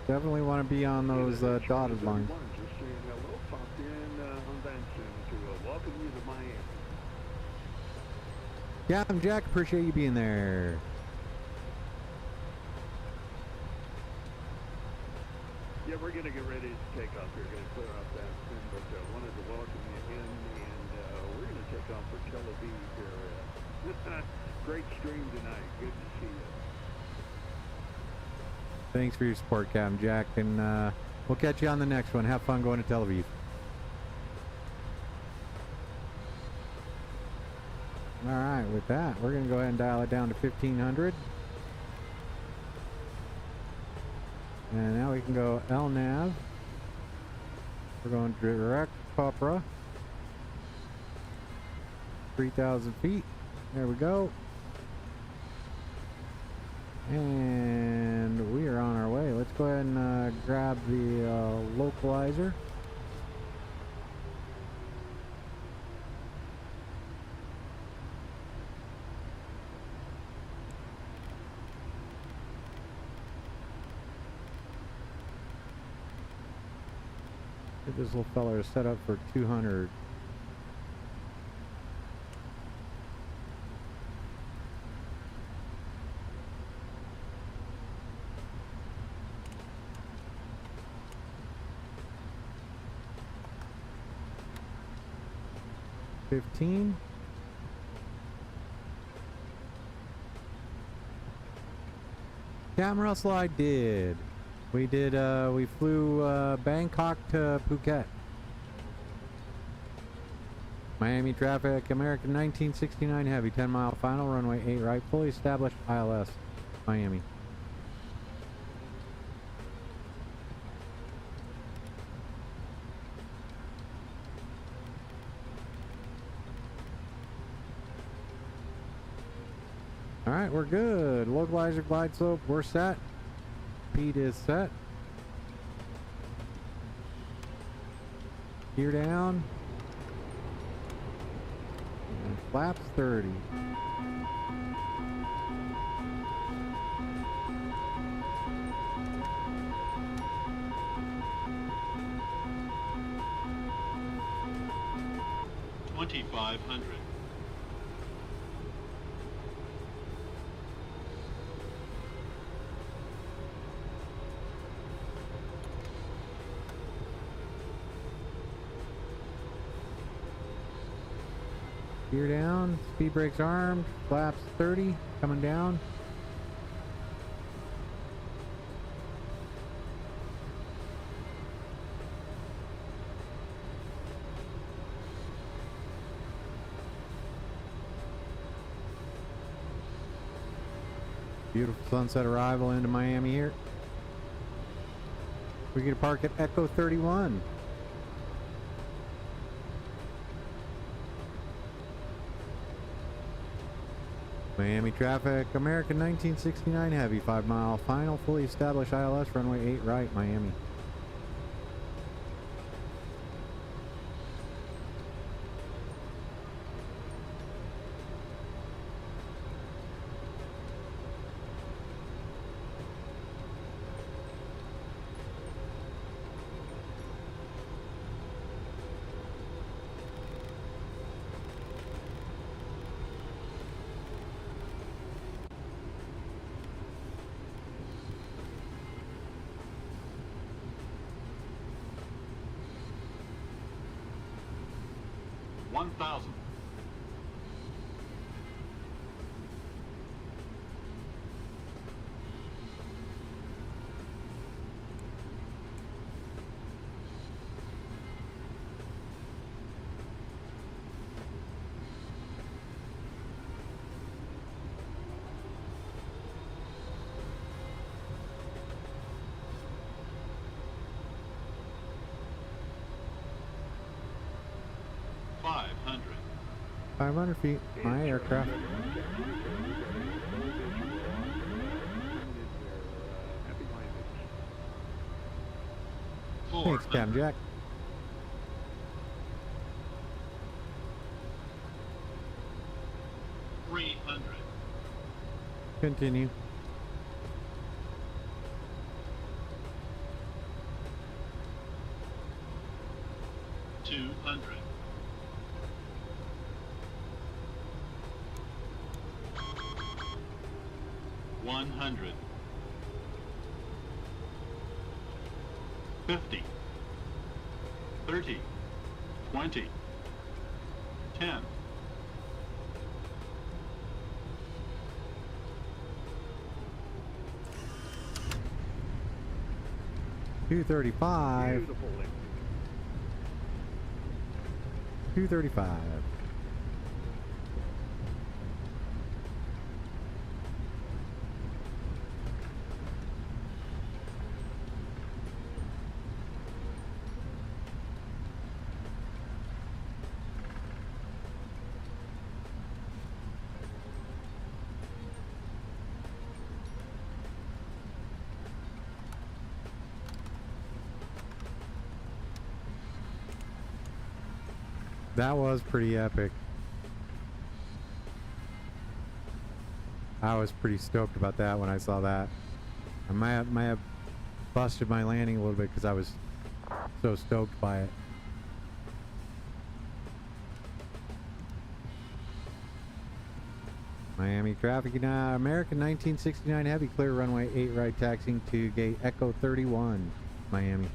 Definitely want to be on those dotted lines. Just saying hello, popped in on Benson to welcome you to Miami. Captain Jack, appreciate you being there. Yeah, we're going to get ready to take off here. Going to clear out that thing, but wanted to welcome you in, and we're going to take off for Tel Aviv here. Great stream tonight. Good to see you. Thanks for your support, Captain Jack, and we'll catch you on the next one. Have fun going to Tel Aviv. All right, with that, we're going to go ahead and dial it down to 1500. And now we can go LNAV. We're going direct Popra. 3,000 feet. There we go. And we are on our way. Let's go ahead and grab the localizer. Get this little fella set up for 200. $15. Captain Russell, I did. We did, we flew Bangkok to Phuket. Miami traffic, American 1969 heavy, 10-mile final, runway 8 right, fully established ILS, Miami. Alright, we're good. Localizer, glide slope, we're set. Speed is set. Gear down. And flaps 30. Gear down, speed brakes armed, flaps 30, coming down. Beautiful sunset arrival into Miami here. We get to park at Echo 31. Miami traffic, American 1969 heavy, 5 mile final, fully established ILS, runway 8 right, Miami. $500. 500 feet, my aircraft. Thanks, Captain Jack. $300. Continue. $200. $100. $50. $30. $20. $10. $235. Beautiful. 235. That was pretty epic. I was pretty stoked about that when I saw that. I might have busted my landing a little bit because I was so stoked by it. Miami traffic now. American 1969 heavy, clear runway 8 right, taxiing to gate Echo 31, Miami.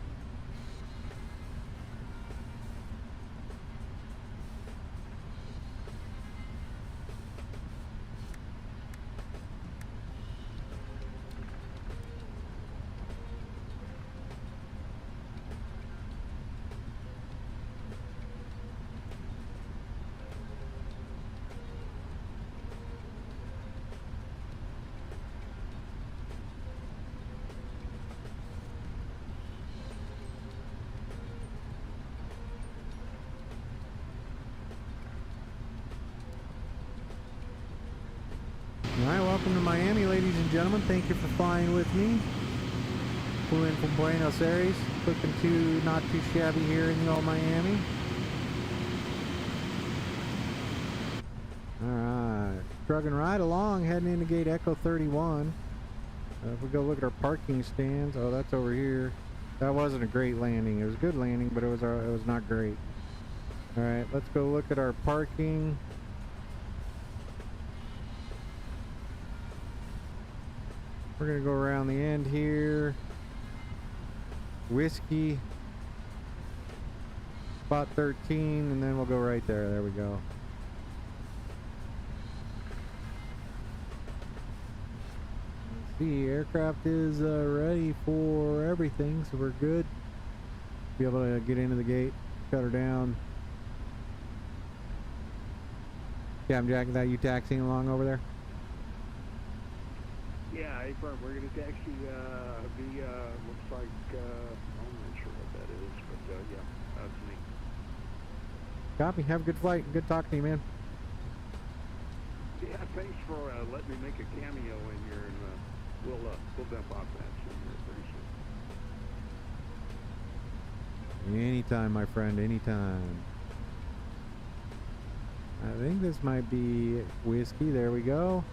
Alright, welcome to Miami, ladies and gentlemen. Thank you for flying with me. Flew in from Buenos Aries. Looking to not too shabby here in the old Miami. Alright, trucking right along, heading into gate Echo 31. If we go look at our parking stands, oh, that's over here. That wasn't a great landing. It was a good landing, but it was not great. Alright, let's go look at our parking. We're gonna go around the end here. Whiskey. Spot 13, and then we'll go right there. There we go. See, aircraft is ready for everything, so we're good. Be able to get into the gate, shut her down. Captain Jack, is that you taxiing along over there? Yeah, affirm. We're going to taxi via, looks like, I'm not sure what that is, but yeah, that's me. Copy. Have a good flight. Good talking to you, man. Yeah, thanks for letting me make a cameo in here, and we'll dump off that soon here pretty soon. Anytime, my friend, anytime. I think this might be whiskey. There we go.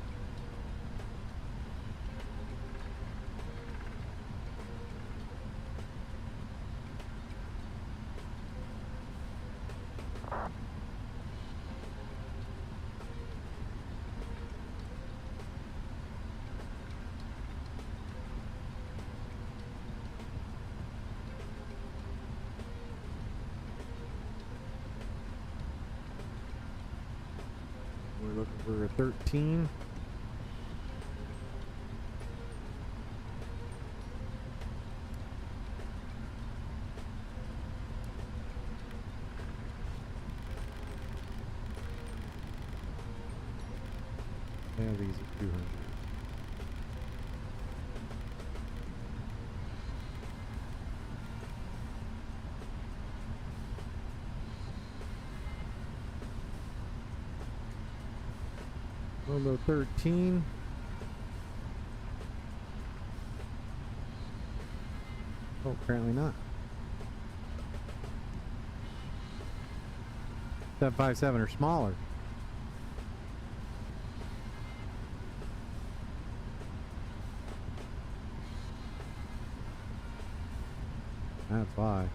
We're looking for a 13. Yeah, these are 200. Robo 13. Oh, apparently not. 757 or smaller. That's why.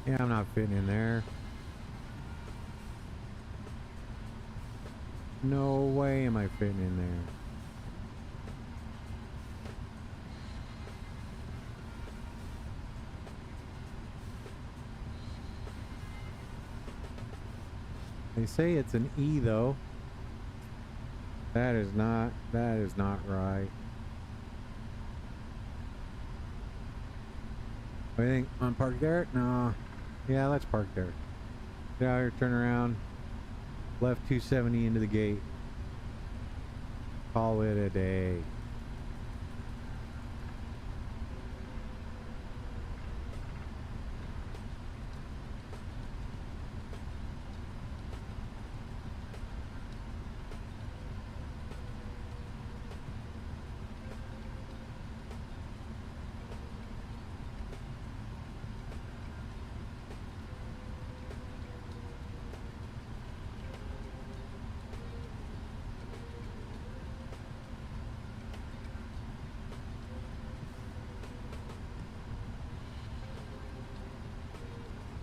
Yeah, I'm not fitting in there. No way am I fitting in there. They say it's an E though. That is not right. What do you think? Want to park there? No. Yeah, let's park there. Get out here, turn around. Left 270 into the gate. Call it a day.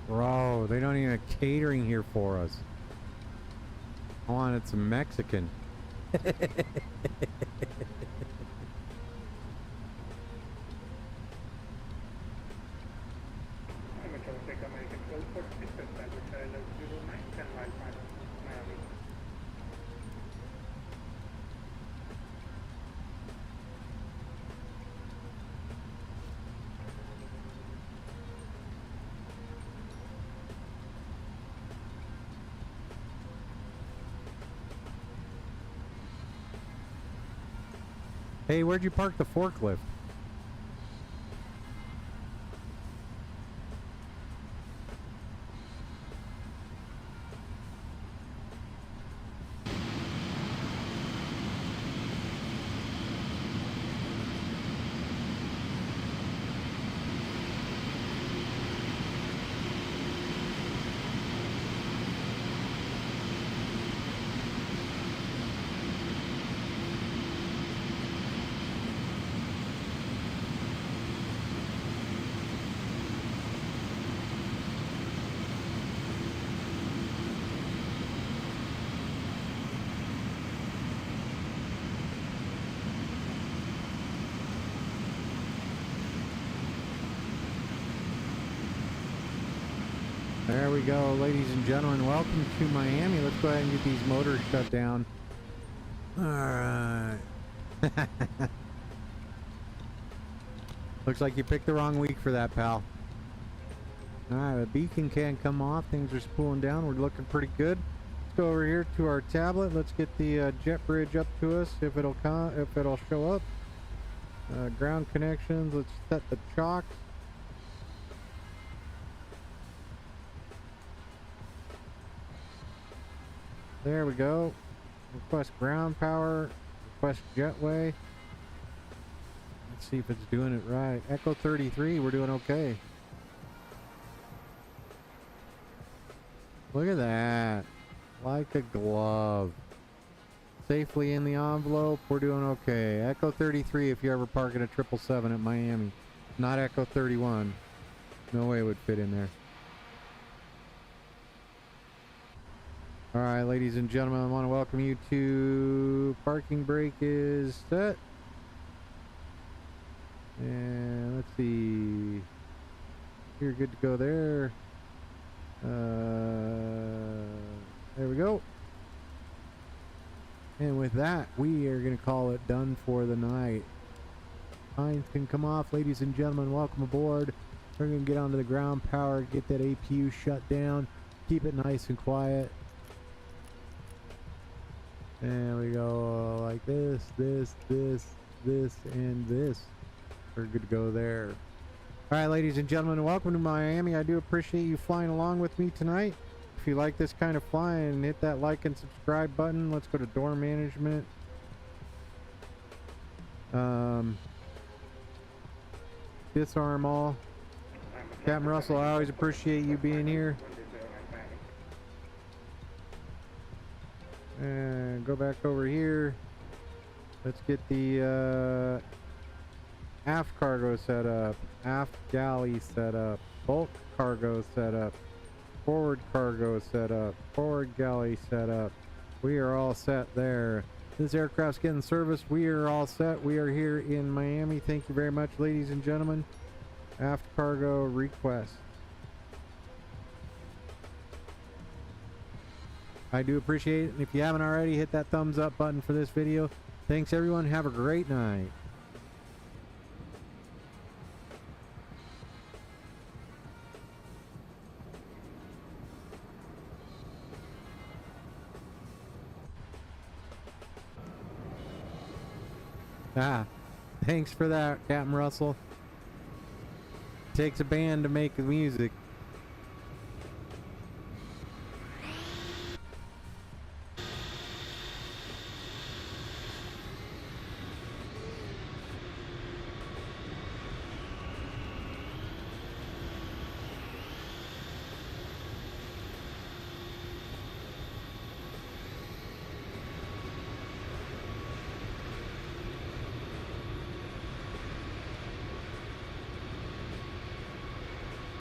Bro, they don't even have catering here for us. I wanted some Mexican. American 1246 established Airlines 09, 10 miles Miami. Hey, where'd you park the forklift? There we go, ladies and gentlemen. Welcome to Miami. Let's go ahead and get these motors shut down. Alright. Looks like you picked the wrong week for that, pal. Alright, the beacon can't come off. Things are spooling down. We're looking pretty good. Let's go over here to our tablet. Let's get the jet bridge up to us if it'll show up. Ground connections. Let's set the chocks. There we go. Request ground power. Request jetway. Let's see if it's doing it right. Echo 33, we're doing okay. Look at that. Like a glove. Safely in the envelope, we're doing okay. Echo 33 if you're ever parking a 777 at Miami. Not Echo 31. No way it would fit in there. Alright, ladies and gentlemen, I want to welcome you to parking brake is set. And let's see. You're good to go there. There we go. And with that, we are going to call it done for the night. Lines can come off, ladies and gentlemen. Welcome aboard. We're going to get onto the ground power, get that APU shut down, keep it nice and quiet. And we go like this, this, and this. We're good to go there. Alright, ladies and gentlemen, welcome to Miami. I do appreciate you flying along with me tonight. If you like this kind of flying, hit that like and subscribe button. Let's go to door management. Disarm all. Captain Russell, I always appreciate you being here. And go back over here. Let's get the aft cargo set up, aft galley set up, bulk cargo set up, forward cargo set up, forward galley set up. We are all set there. This aircraft's getting serviced. We are all set. We are here in Miami. Thank you very much, ladies and gentlemen. Aft cargo request. I do appreciate it. And if you haven't already, hit that thumbs up button for this video. Thanks, everyone. Have a great night. Thanks for that, Captain Russell. Takes a band to make the music.